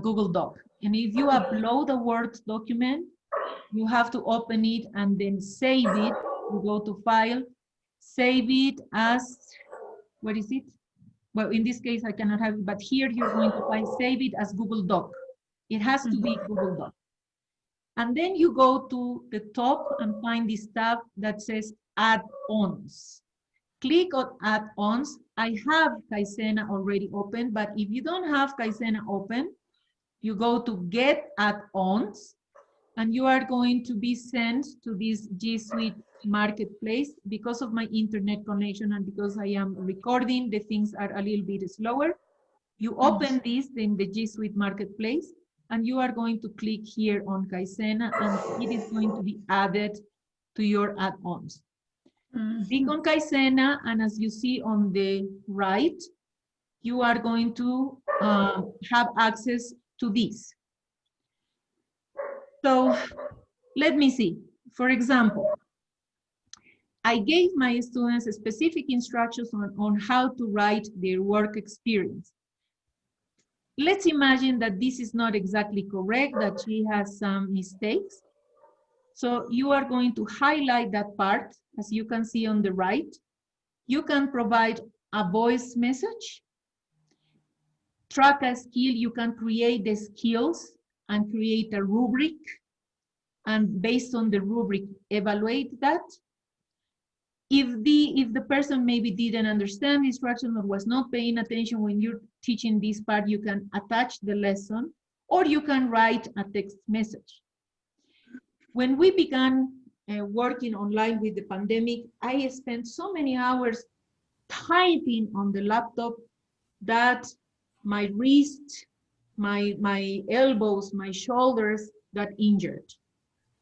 Google Doc. And if you upload a Word document, you have to open it and then save it. You go to File, save it as, what is it? Well, in this case, I cannot have it, but here you're going to find save it as Google Doc. It has to be Google Doc. And then you go to the top and find this tab that says add-ons. Click on add-ons. I have Kaizena already open, but if you don't have Kaizena open, you go to get add-ons, and you are going to be sent to this G Suite marketplace. Because of my internet connection and because I am recording, the things are a little bit slower. You open this in the G Suite marketplace, and you are going to click here on Kaizena, and it is going to be added to your add-ons. Click on Kaizena, and as you see on the right, you are going to have access to this. So let me see. For example, I gave my students specific instructions on how to write their work experience. Let's imagine that this is not exactly correct, that she has some mistakes. So you are going to highlight that part, as you can see on the right. You can provide a voice message, track a skill. You can create the skills and create a rubric, and based on the rubric, evaluate that. If the person maybe didn't understand the instruction or was not paying attention when you're teaching this part, you can attach the lesson, or you can write a text message. When we began working online with the pandemic, I spent so many hours typing on the laptop that my wrist, my elbows, my shoulders got injured.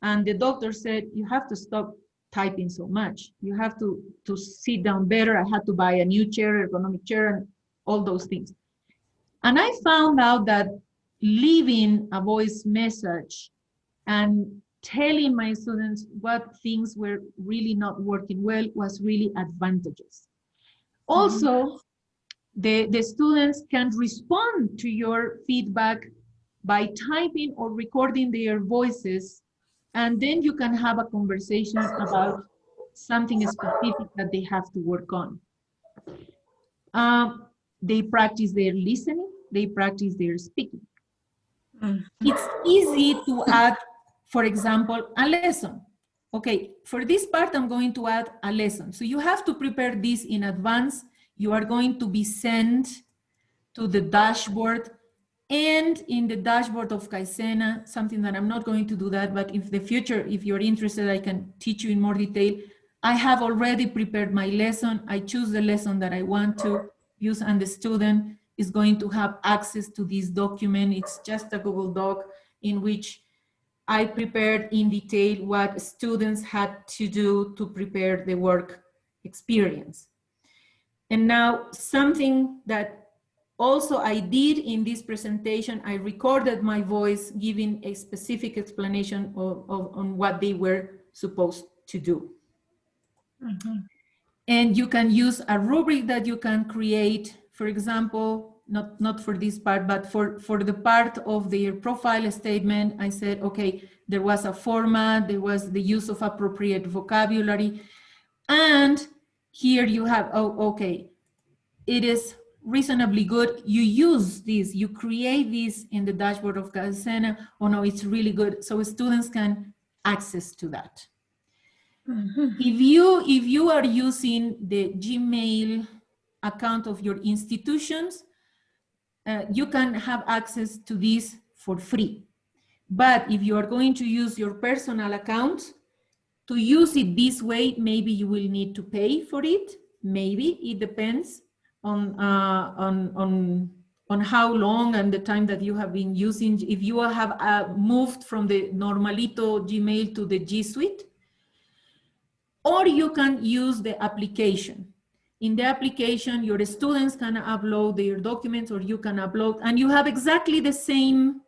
And the doctor said, you have to stop typing so much. You have to sit down better. I had to buy a new chair, ergonomic chair, and all those things. And I found out that leaving a voice message and telling my students what things were really not working well was really advantageous. Also, the students can respond to your feedback by typing or recording their voices, and then you can have a conversation about something specific that they have to work on. They practice their listening, they practice their speaking. It's easy to add, for example, a lesson. Okay, for this part, I'm going to add a lesson. So you have to prepare this in advance. You are going to be sent to the dashboard, and in the dashboard of Kaizena, something that I'm not going to do that, but in the future, if you're interested, I can teach you in more detail. I have already prepared my lesson. I choose the lesson that I want to use, and the student is going to have access to this document. It's just a Google Doc in which I prepared in detail what students had to do to prepare the work experience. And now something that also I did in this presentation, I recorded my voice giving a specific explanation on what they were supposed to do. And you can use a rubric that you can create, for example, not for this part, but for the part of their profile statement. I said, okay, there was a format, there was the use of appropriate vocabulary. And here you have, oh, okay, it is reasonably good. You use this, you create this in the dashboard of Kaizen. Oh no, it's really good. So students can access to that. If you are using the Gmail account of your institutions, you can have access to this for free. But if you are going to use your personal account, to use it this way, maybe you will need to pay for it. Maybe it depends on how long and the time that you have been using. If you have moved from the Normalito Gmail to the G Suite, or you can use the application. In the application, your students can upload their documents, or you can upload, and you have exactly the same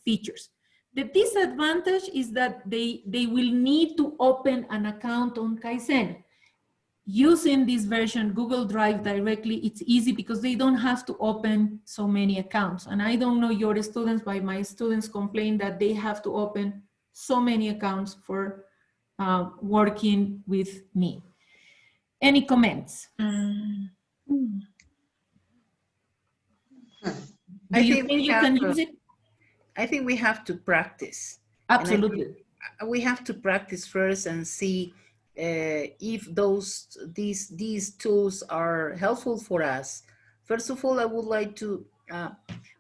features. The disadvantage is that they will need to open an account on Kaizen. Using this version, Google Drive directly, it's easy because they don't have to open so many accounts. And I don't know your students, but my students complain that they have to open so many accounts for working with me. Any comments? Do you think you can use it? I think we have to practice. Absolutely. We have to practice first and see if these tools are helpful for us. First of all, I would like to,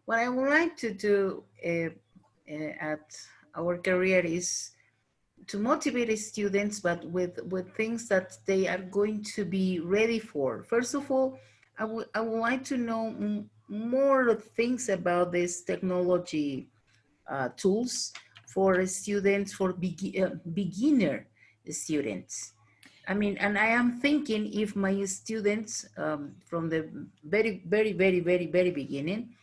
what I would like to do at our career is to motivate students, but with things that they are going to be ready for. First of all, I would like to know more things about this technology tools for students, for beginner students. I mean, and I am thinking if my students from the very beginning,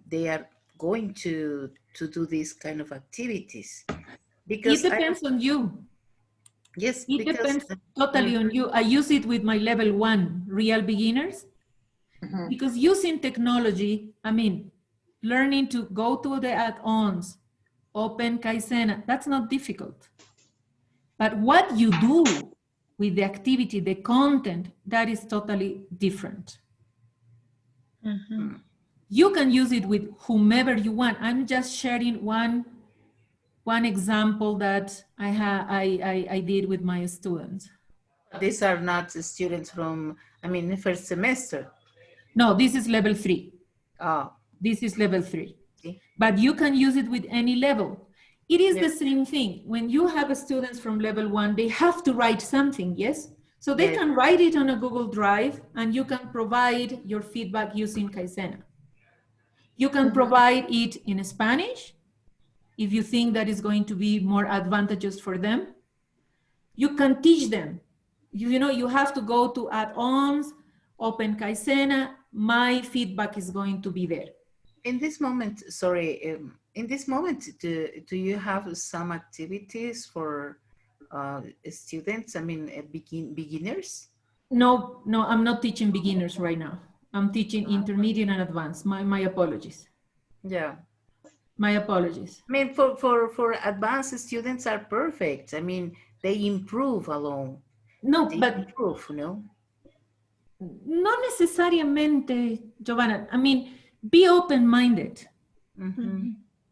they are going to do these kind of activities. Because it depends on you. Yes, it depends totally on you. I use it with my level 1 real beginners because using technology, I mean, learning to go to the add-ons, open Kaizen, that's not difficult. But what you do with the activity, the content, that is totally different. You can use it with whomever you want. I'm just sharing one example that I did with my students. These are not students from, I mean, the first semester. No, this is level 3. Oh. This is level 3. Okay. But you can use it with any level. It is the same thing. When you have students from level 1, they have to write something, yes? So they can write it on a Google Drive, and you can provide your feedback using Kaizen. You can provide it in Spanish, if you think that is going to be more advantageous for them. You can teach them. You know, you have to go to add-ons, open Kaizen, my feedback is going to be there. In this moment, sorry, in this moment, do you have some activities for students, I mean, beginners? No, I'm not teaching beginners right now. I'm teaching intermediate and advanced. My apologies. Yeah. My apologies. I mean, for advanced students are perfect. I mean, they improve alone. No, they but improve, no? No necesariamente, Giovanna. I mean, be open-minded.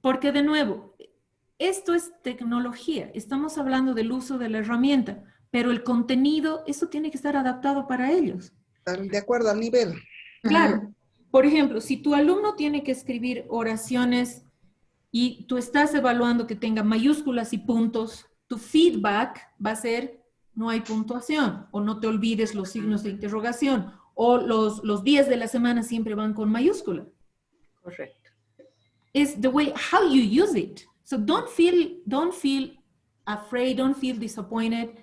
Porque de nuevo, esto es tecnología. Estamos hablando del uso de la herramienta, pero el contenido, eso tiene que estar adaptado para ellos. De acuerdo al nivel. Claro. Por ejemplo, si tu alumno tiene que escribir oraciones y tú estás evaluando que tenga mayúsculas y puntos, tu feedback va a ser, no hay puntuación, o no te olvides los signos de interrogación, o los días de la semana siempre van con mayúscula. Correct. It's the way, how you use it. So don't feel afraid, don't feel disappointed.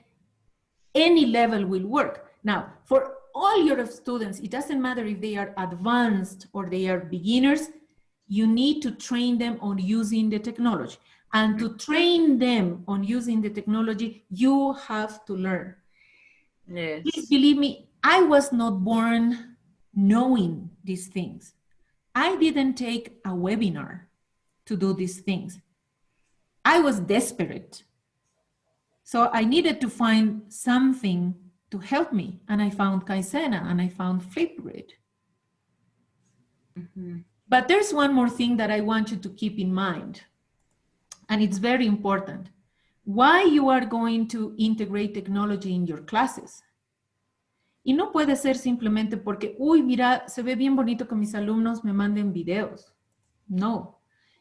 Any level will work. Now, for all your students, it doesn't matter if they are advanced or they are beginners, you need to train them on using the technology. And to train them on using the technology, you have to learn. Yes. Please believe me, I was not born knowing these things. I didn't take a webinar to do these things. I was desperate. So I needed to find something to help me. And I found Kaisena and I found Flipgrid. Mm-hmm. But there's one more thing that I want you to keep in mind. And it's very important. Why you are going to integrate technology in your classes. Y no puede ser simplemente porque, uy, mira, se ve bien bonito que mis alumnos me manden videos. No.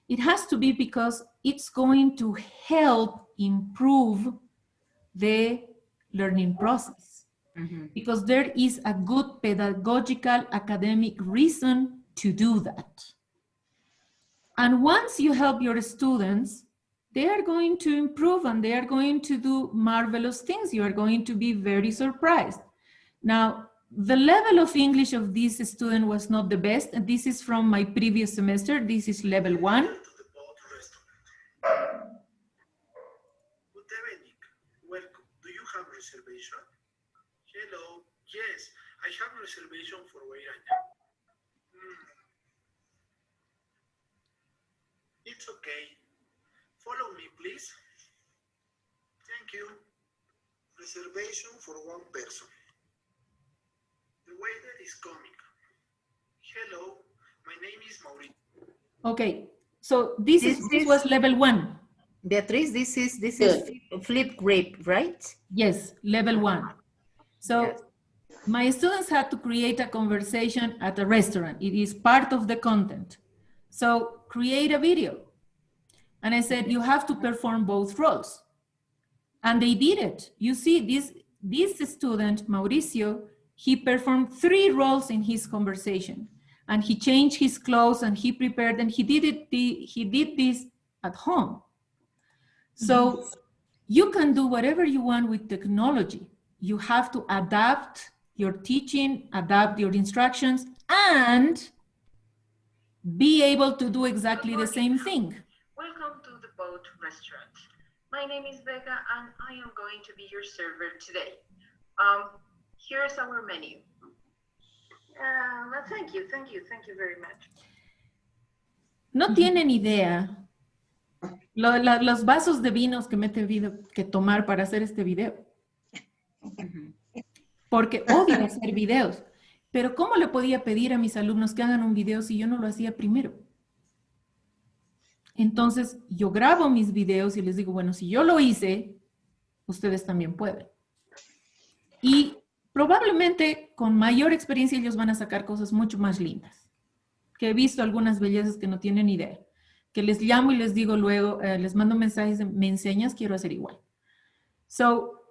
It has to be because it's going to help improve the learning process. Mm-hmm. Because there is a good pedagogical academic reason to do that. And once you help your students, they are going to improve and they are going to do marvelous things. You are going to be very surprised. Now, the level of English of this student was not the best. And this is from my previous semester. This is level 1. Good evening. Welcome. Do you have reservation? Hello. Yes, I have reservation for where I am. It's okay. Follow me, please. Thank you. Reservation for one person. The waiter is coming. Hello, my name is Mauricio. Okay, so this was level 1. Beatriz, this is Flipgrid, right? Yes, level 1. So yes. My students had to create a conversation at a restaurant. It is part of the content. So create a video. And I said, you have to perform both roles. And they did it. You see, this student, Mauricio, he performed 3 roles in his conversation. And he changed his clothes and he prepared and he did this at home. So you can do whatever you want with technology. You have to adapt your teaching, adapt your instructions, and be able to do exactly the same thing. Welcome to the Boat Restaurant. My name is Becca and I am going to be your server today. Here's our menu. Thank you very much. No tienen idea los vasos de vinos que me he tenido que tomar para hacer este video. Porque odio hacer videos. Pero ¿cómo le podía pedir a mis alumnos que hagan un video si yo no lo hacía primero? Entonces, yo grabo mis videos y les digo, bueno, si yo lo hice, ustedes también pueden. Y probablemente con mayor experiencia ellos van a sacar cosas mucho más lindas. Que he visto algunas bellezas que no tienen idea. Que les llamo y les digo luego, les mando mensajes, me enseñas, quiero hacer igual. So,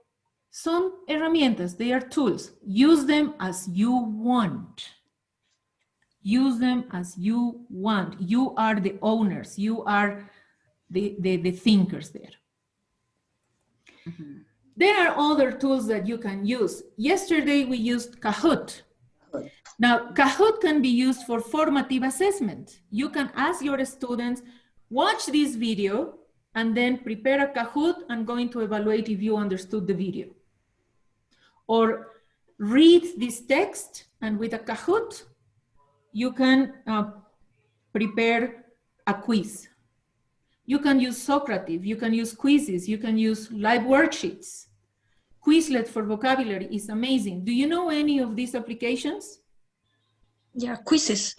son herramientas, they are tools. Use them as you want. Use them as you want. You are the owners. You are the thinkers there. Mm-hmm. There are other tools that you can use. Yesterday we used Kahoot. Now, Kahoot can be used for formative assessment. You can ask your students, watch this video, and then prepare a Kahoot. I'm going to evaluate if you understood the video. Or read this text, and with a Kahoot, you can prepare a quiz. You can use Socrative, you can use quizzes, you can use live worksheets. Quizlet for vocabulary is amazing. Do you know any of these applications? Yeah, quizzes.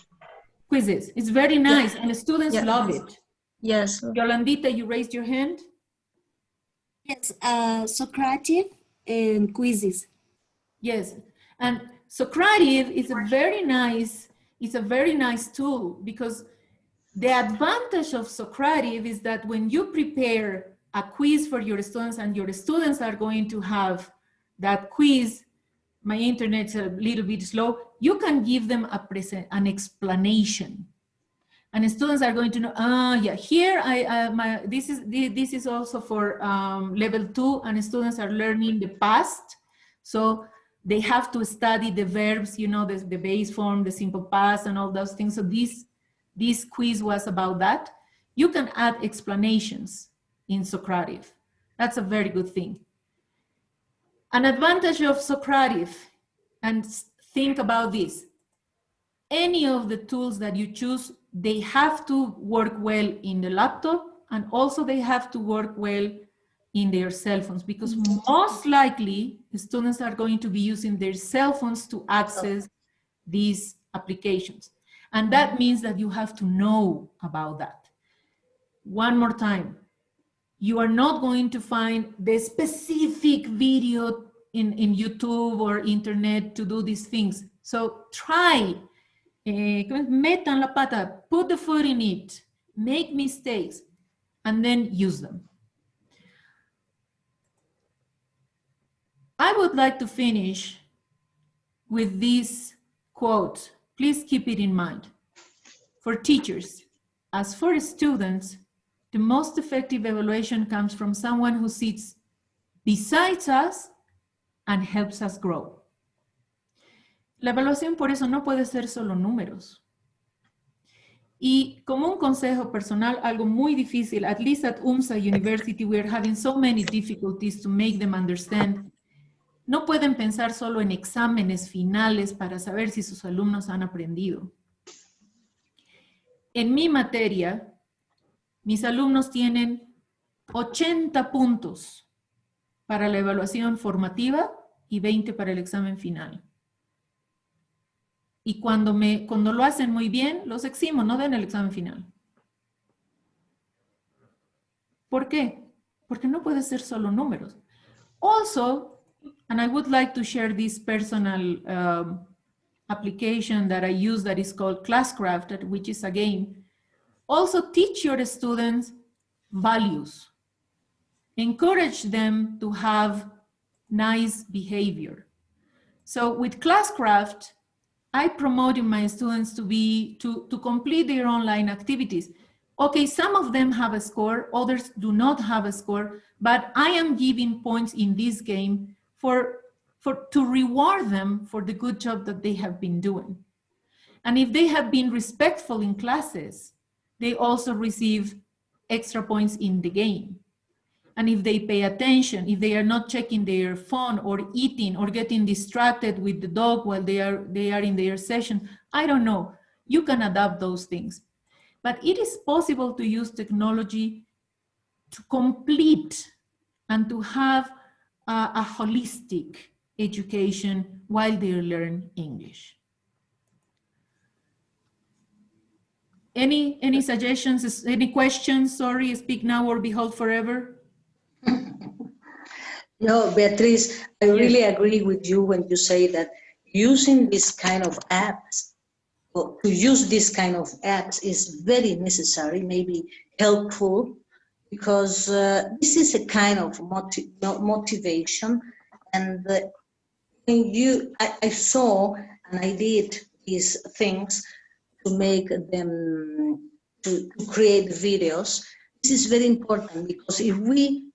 Quizzes, it's very nice, and the students love it. Yes. Yolandita, you raised your hand? Yes, Socrative and quizzes. Yes, and Socrative is a very nice tool, because the advantage of Socrative is that when you prepare a quiz for your students, and your students are going to have that quiz. My internet's a little bit slow. You can give them an explanation. And the students are going to know, yeah, here this is also for level 2, and students are learning the past. So they have to study the verbs, you know, the base form, the simple past, and all those things. So this quiz was about that. You can add explanations in Socrative. That's a very good thing. An advantage of Socrative, and think about this, any of the tools that you choose, they have to work well in the laptop, and also they have to work well in their cell phones, because most likely the students are going to be using their cell phones to access these applications. And that means that you have to know about that. One more time, you are not going to find the specific video in YouTube or internet to do these things. So try. Metan la pata, put the foot in it, make mistakes, and then use them. I would like to finish with this quote. Please keep it in mind. For teachers, as for students, the most effective evaluation comes from someone who sits beside us and helps us grow. La evaluación por eso no puede ser solo números. Y como un consejo personal, algo muy difícil, at least at UMSA University, we are having so many difficulties to make them understand. No pueden pensar solo en exámenes finales para saber si sus alumnos han aprendido. En mi materia, mis alumnos tienen 80 puntos para la evaluación formativa y 20 para el examen final. Y cuando lo hacen muy bien, los eximo, no den el examen final. ¿Por qué? Porque no puede ser solo números. Also, and I would like to share this personal application that I use that is called Classcraft, which is a game. Also teach your students values. Encourage them to have nice behavior. So with Classcraft, I promote my students to complete their online activities. Okay, some of them have a score, others do not have a score, but I am giving points in this game to reward them for the good job that they have been doing. And if they have been respectful in classes, they also receive extra points in the game. And if they pay attention, if they are not checking their phone or eating or getting distracted with the dog while they are in their session, I don't know, you can adapt those things. But it is possible to use technology to complete and to have a holistic education while they learn English. Any suggestions, any questions? Sorry, speak now or behold forever. No, Beatriz, I really agree with you when you say that using this kind of apps, or to use this kind of apps is very necessary, maybe helpful, because this is a kind of motivation. And when I saw and I did these things to make them, to create videos. This is very important, because if we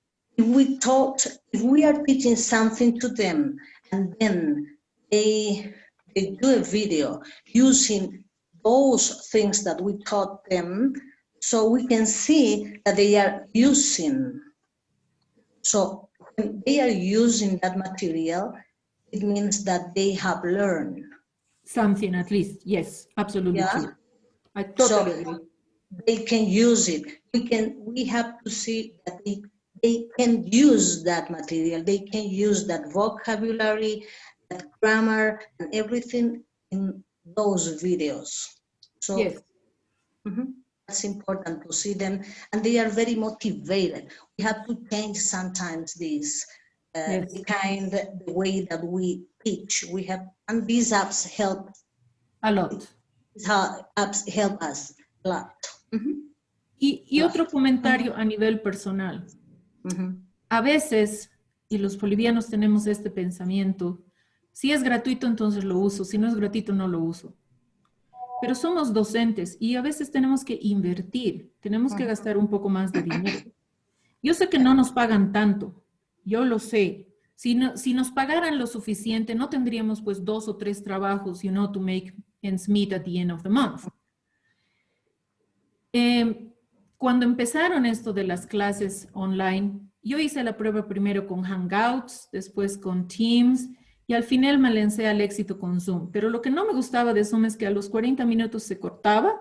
are teaching something to them and then they do a video using those things that we taught them, so we can see that they are using. So when they are using that material, it means that they have learned. Something at least, yes, absolutely true. I totally agree. They can use it. We have to see that they can use that material. They can use that vocabulary, that grammar, and everything in those videos. So yes. That's important to see them, and they are very motivated. We have to change sometimes this the way that we teach. And these apps help a lot. These apps help us a lot. Y otro comentario a nivel personal. A veces, y los bolivianos tenemos este pensamiento, si es gratuito, entonces lo uso, si no es gratuito, no lo uso. Pero somos docentes y a veces tenemos que invertir, tenemos que gastar un poco más de dinero. Yo sé que no nos pagan tanto, yo lo sé. Si nos pagaran lo suficiente, no tendríamos pues 2 o 3 trabajos, to make ends meet at the end of the month. Cuando empezaron esto de las clases online, yo hice la prueba primero con Hangouts, después con Teams, y al final me lancé al éxito con Zoom. Pero lo que no me gustaba de Zoom es que a los 40 minutos se cortaba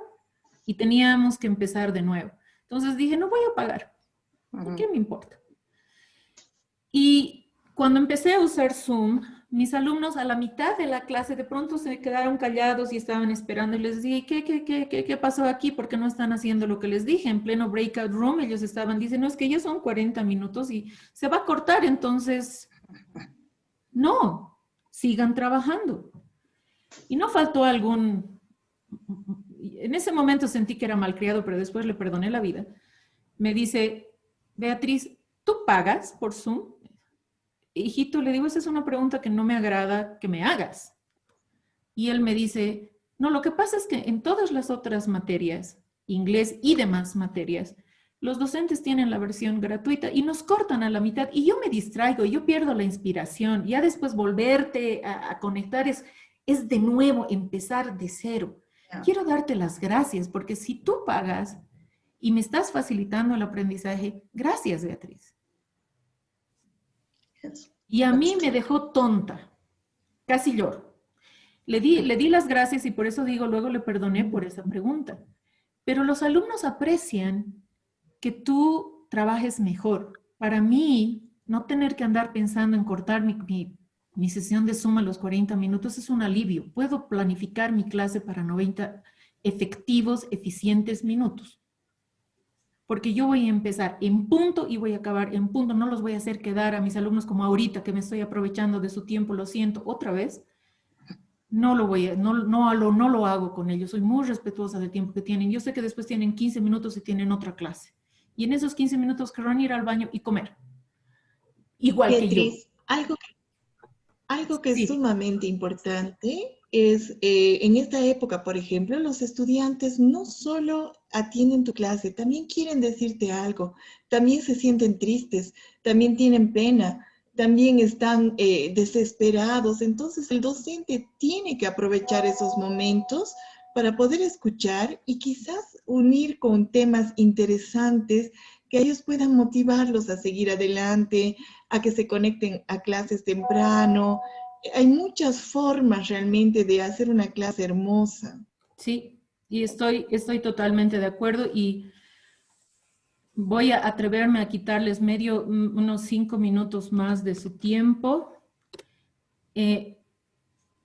y teníamos que empezar de nuevo. Entonces dije, no voy a pagar. ¿Qué me importa? Y cuando empecé a usar Zoom, mis alumnos a la mitad de la clase de pronto se quedaron callados y estaban esperando y les dije, ¿qué pasó aquí? ¿Por qué no están haciendo lo que les dije? En pleno breakout room ellos estaban diciendo, no, es que ya son 40 minutos y se va a cortar, entonces no, sigan trabajando. Y no faltó algún, en ese momento sentí que era malcriado, pero después le perdoné la vida. Me dice, Beatriz, ¿tú pagas por Zoom? Hijito, le digo, esa es una pregunta que no me agrada que me hagas. Y él me dice, no, lo que pasa es que en todas las otras materias, inglés y demás materias, los docentes tienen la versión gratuita y nos cortan a la mitad y yo me distraigo, yo pierdo la inspiración. Ya después volverte a conectar es de nuevo empezar de cero. Quiero darte las gracias porque si tú pagas y me estás facilitando el aprendizaje, gracias, Beatriz. Y a mí me dejó tonta, casi lloro. Le di las gracias y por eso digo, luego le perdoné por esa pregunta. Pero los alumnos aprecian que tú trabajes mejor. Para mí, no tener que andar pensando en cortar mi sesión de Zoom a los 40 minutos es un alivio. Puedo planificar mi clase para 90 efectivos, eficientes minutos. Porque yo voy a empezar en punto y voy a acabar en punto. No los voy a hacer quedar a mis alumnos como ahorita, que me estoy aprovechando de su tiempo, lo siento, otra vez. No lo hago con ellos. Soy muy respetuosa del tiempo que tienen. Yo sé que después tienen 15 minutos y tienen otra clase. Y en esos 15 minutos querrán ir al baño y comer. Igual Beatriz, que yo. Algo que es Sí. sumamente importante es, en esta época, por ejemplo, los estudiantes no solo atienden tu clase, también quieren decirte algo, también se sienten tristes, también tienen pena, también están desesperados. Entonces, el docente tiene que aprovechar esos momentos para poder escuchar y quizás unir con temas interesantes que ellos puedan motivarlos a seguir adelante, a que se conecten a clases temprano. Hay muchas formas realmente de hacer una clase hermosa. Sí, y estoy totalmente de acuerdo y voy a atreverme a quitarles unos 5 minutos más de su tiempo.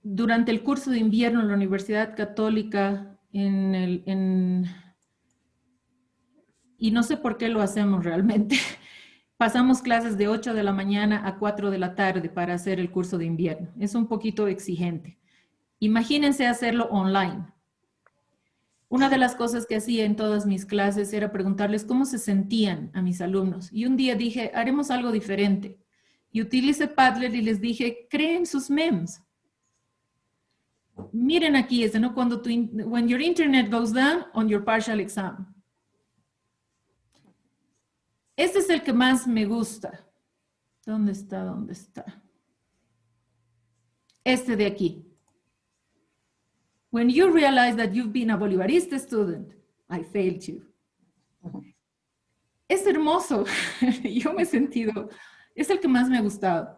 Durante el curso de invierno en la Universidad Católica, y no sé por qué lo hacemos realmente, pasamos clases de 8 de la mañana a 4 de la tarde para hacer el curso de invierno. Es un poquito exigente. Imagínense hacerlo online. Una de las cosas que hacía en todas mis clases era preguntarles cómo se sentían a mis alumnos. Y un día dije, haremos algo diferente. Y utilicé Padlet y les dije, creen sus memes. Miren aquí, ¿no? When your internet goes down on your partial exam. Este es el que más me gusta. ¿Dónde está? ¿Dónde está? Este de aquí. When you realize that you've been a bolivarista student, I failed you. Es hermoso. Yo me he sentido, es el que más me ha gustado.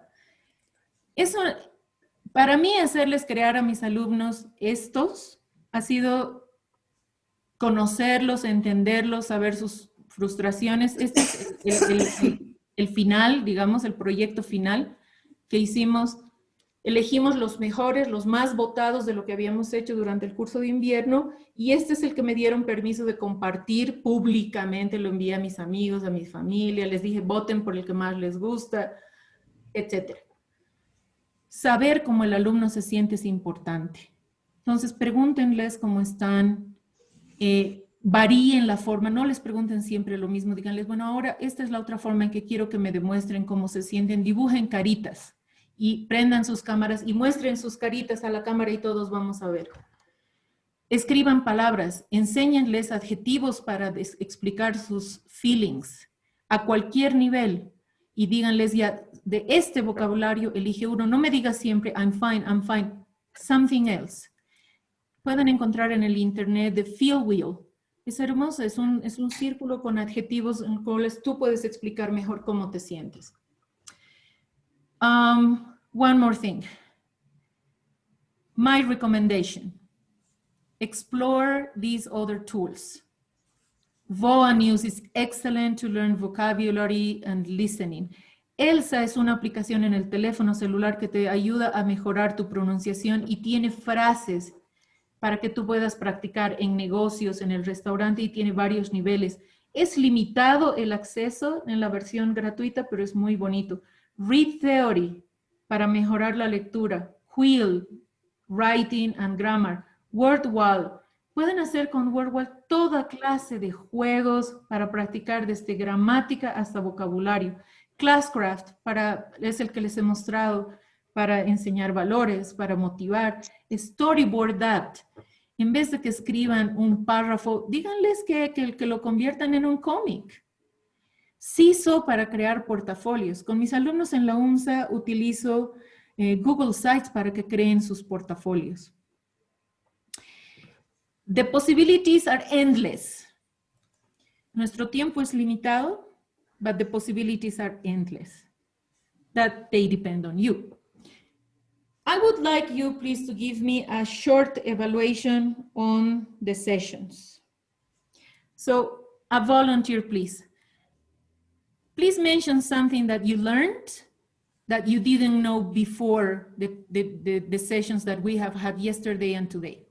Eso, para mí, hacerles crear a mis alumnos estos ha sido conocerlos, entenderlos, saber sus frustraciones. Este es el final, digamos, el proyecto final que hicimos. Elegimos los mejores, los más votados de lo que habíamos hecho durante el curso de invierno y este es el que me dieron permiso de compartir públicamente. Lo envié a mis amigos, a mi familia, les dije voten por el que más les gusta, etc. Saber cómo el alumno se siente es importante. Entonces pregúntenles cómo están. varíen la forma, no les pregunten siempre lo mismo, díganles, bueno, ahora esta es la otra forma en que quiero que me demuestren cómo se sienten, dibujen caritas y prendan sus cámaras y muestren sus caritas a la cámara y todos vamos a ver. Escriban palabras, enséñenles adjetivos para explicar sus feelings a cualquier nivel y díganles ya, de este vocabulario elige uno, no me digas siempre I'm fine, something else. Pueden encontrar en el internet the feel wheel. Es hermoso, es un círculo con adjetivos en los cuales tú puedes explicar mejor cómo te sientes. One more thing. My recommendation. Explore these other tools. VOA News is excellent to learn vocabulary and listening. Elsa es una aplicación en el teléfono celular que te ayuda a mejorar tu pronunciación y tiene frases para que tú puedas practicar en negocios, en el restaurante y tiene varios niveles. Es limitado el acceso en la versión gratuita, pero es muy bonito. Read Theory para mejorar la lectura. Wheel, Writing and Grammar. WordWall. Pueden hacer con WordWall toda clase de juegos para practicar desde gramática hasta vocabulario. Classcraft es el que les he mostrado para enseñar valores, para motivar. Storyboard That. En vez de que escriban un párrafo, díganles que lo conviertan en un cómic. CISO para crear portafolios. Con mis alumnos en la UNSA utilizo Google Sites para que creen sus portafolios. The possibilities are endless. Nuestro tiempo es limitado, but the possibilities are endless. That they depend on you. I would like you, please, to give me a short evaluation on the sessions. So, a volunteer, please. Please mention something that you learned that you didn't know before the sessions that we have had yesterday and today.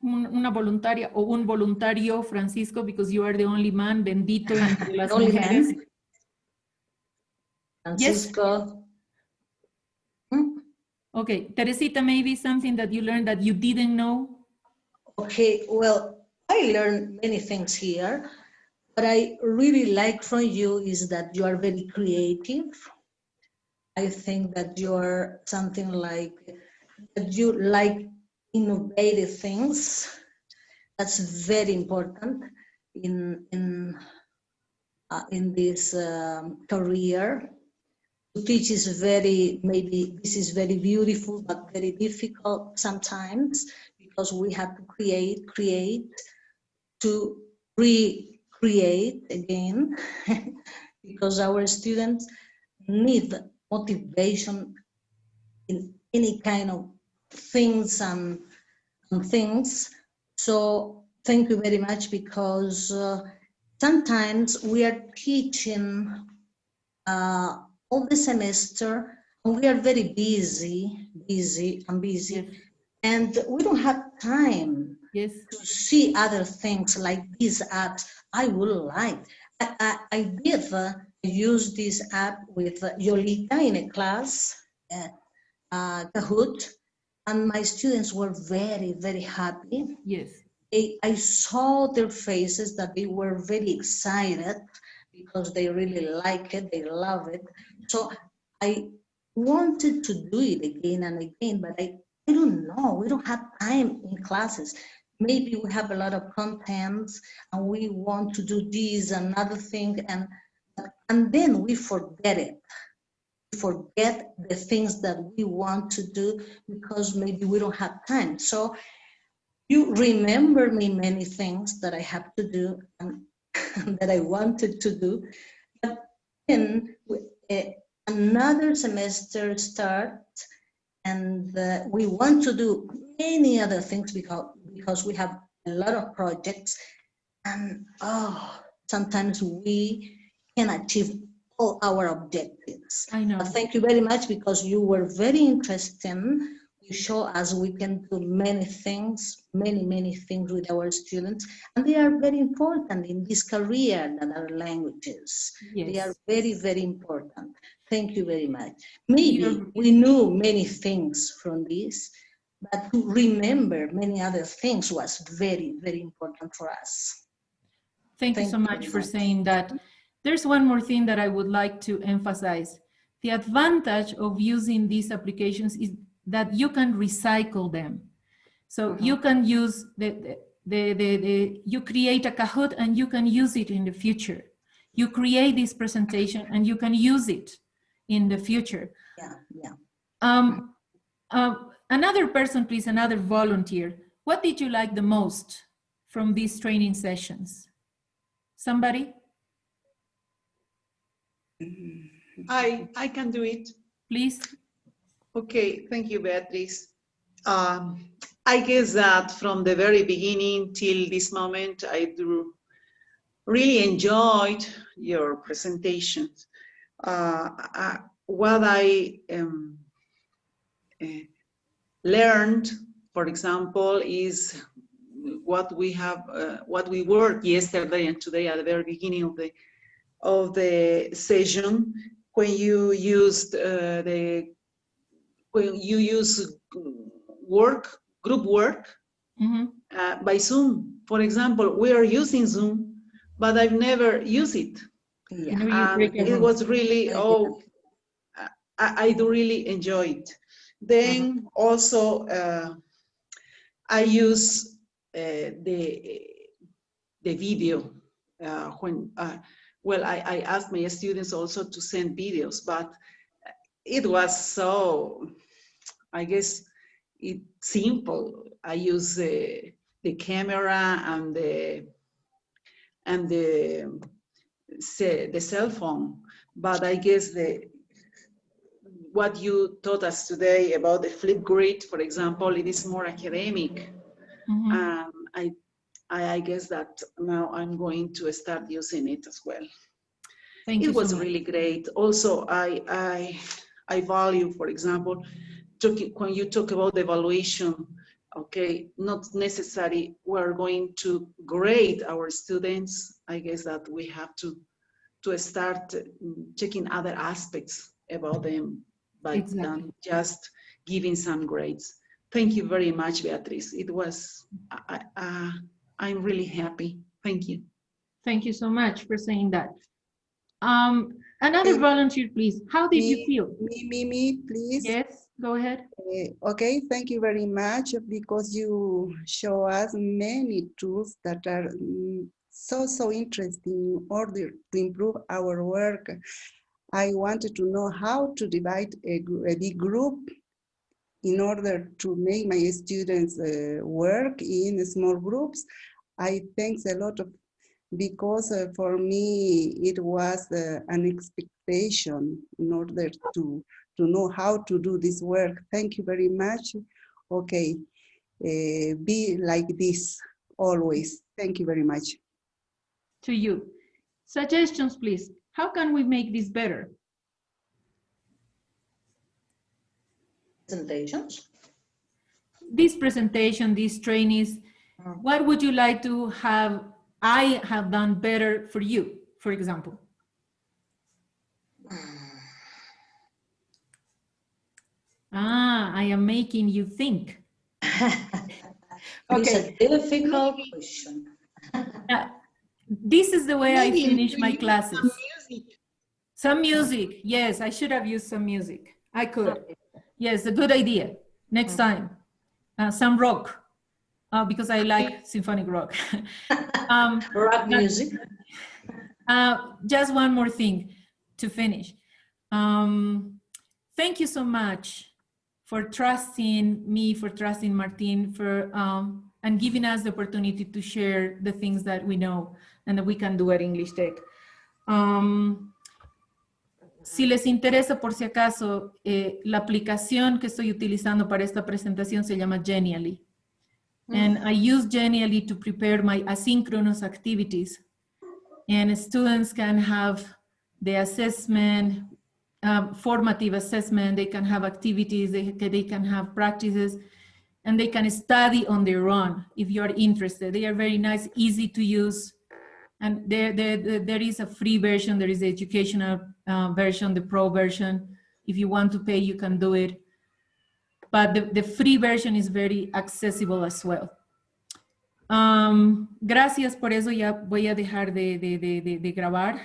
Una voluntaria o un voluntario, Francisco, because you are the only man, bendito entre las mujeres. Francisco. Yes. Okay, Teresita, maybe something that you learned that you didn't know? Okay, well, I learned many things here. What I really like from you is that you are very creative. I think that you're something like, that you like innovative things. That's very important in this career. To teach is maybe this is very beautiful, but very difficult sometimes because we have to create, to recreate again, because our students need motivation in any kind of things and things. So thank you very much, because sometimes we are teaching all the semester and we are very busy, yes. And we don't have time to see other things like these apps. I would like, I did use this app with Yolita in a class, Kahoot, and my students were very, very happy. Yes. I saw their faces that they were very excited because they really like it, they love it. So I wanted to do it again and again, but I don't know, we don't have time in classes. Maybe we have a lot of content and we want to do this, another thing, and then we forget it. We forget the things that we want to do because maybe we don't have time. So you remember me many things that I have to do and that I wanted to do. But then another semester starts and we want to do many other things because we have a lot of projects, and sometimes we can achieve all our objectives. I know. But thank you very much, because you were very interesting. You show us we can do many things, many things with our students, and they are very important in this career that are languages. Yes. They are very, very important. Thank you very much. Maybe we knew many things from this, but to remember many other things was very, very important for us. Thank you so much for saying that. There's one more thing that I would like to emphasize. The advantage of using these applications is that you can recycle them. So you can use you create a Kahoot and you can use it in the future. You create this presentation and you can use it in the future. Another person, please, another volunteer. What did you like the most from these training sessions? Somebody? I can do it. Please. Okay, thank you, Beatriz. I guess that from the very beginning till this moment, I really enjoyed your presentations. What I learned, for example, is what we worked yesterday and today at the very beginning of the session, when you used group work by Zoom. For example, we are using Zoom, but I've never used it. It was really, I do really enjoy it. Then also, I use the video when, well, I asked my students also to send videos, but it was so, I guess, it's simple. I use the camera and the cell phone, but I guess what you taught us today about the flip grid, for example, it is more academic. I guess that now I'm going to start using it as well. It was really great. Also, I value, for example, when you talk about evaluation, okay, not necessarily we're going to grade our students. I guess that we have to start checking other aspects about them by than just giving some grades. Thank you very much, Beatriz. It was, I'm really happy. Thank you. Thank you so much for saying that. Another volunteer, please. How did you feel? Me, please. Yes, go ahead. Okay, thank you very much, because you show us many tools that are so interesting in order to improve our work. I wanted to know how to divide a big group in order to make my students work in small groups. I thanks a lot of, because for me it was an expectation in order to know how to do this work. Thank you very much. Okay, be like this always. Thank you very much. To you. Suggestions, please. How can we make this better? Presentations? This presentation, these trainings, what would you like to have I have done better for you, for example? I am making you think. It's a difficult question. This is the way I finish my classes. Some music. Yes, I should have used some music. I could. Yes, a good idea. Next time. Some rock, because I like symphonic rock. Rock music. Just one more thing to finish. Thank you so much for trusting me, for trusting Martin, for and giving us the opportunity to share the things that we know and that we can do at EnglishTech. Si les interesa, por si acaso, la aplicación que estoy utilizando para esta presentación se llama Genially. And I use Genially to prepare my asynchronous activities. And students can have the assessment, formative assessment, they can have activities, they can have practices, and they can study on their own if you are interested. They are very nice, easy to use. And there is a free version, there is the educational version, the pro version. If you want to pay, you can do it. but the free version is very accessible as well. Gracias, por eso ya voy a dejar de grabar.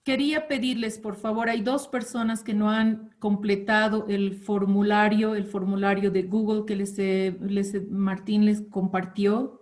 Quería pedirles, por favor, hay 2 personas que no han completado el formulario de Google que Martín les compartió.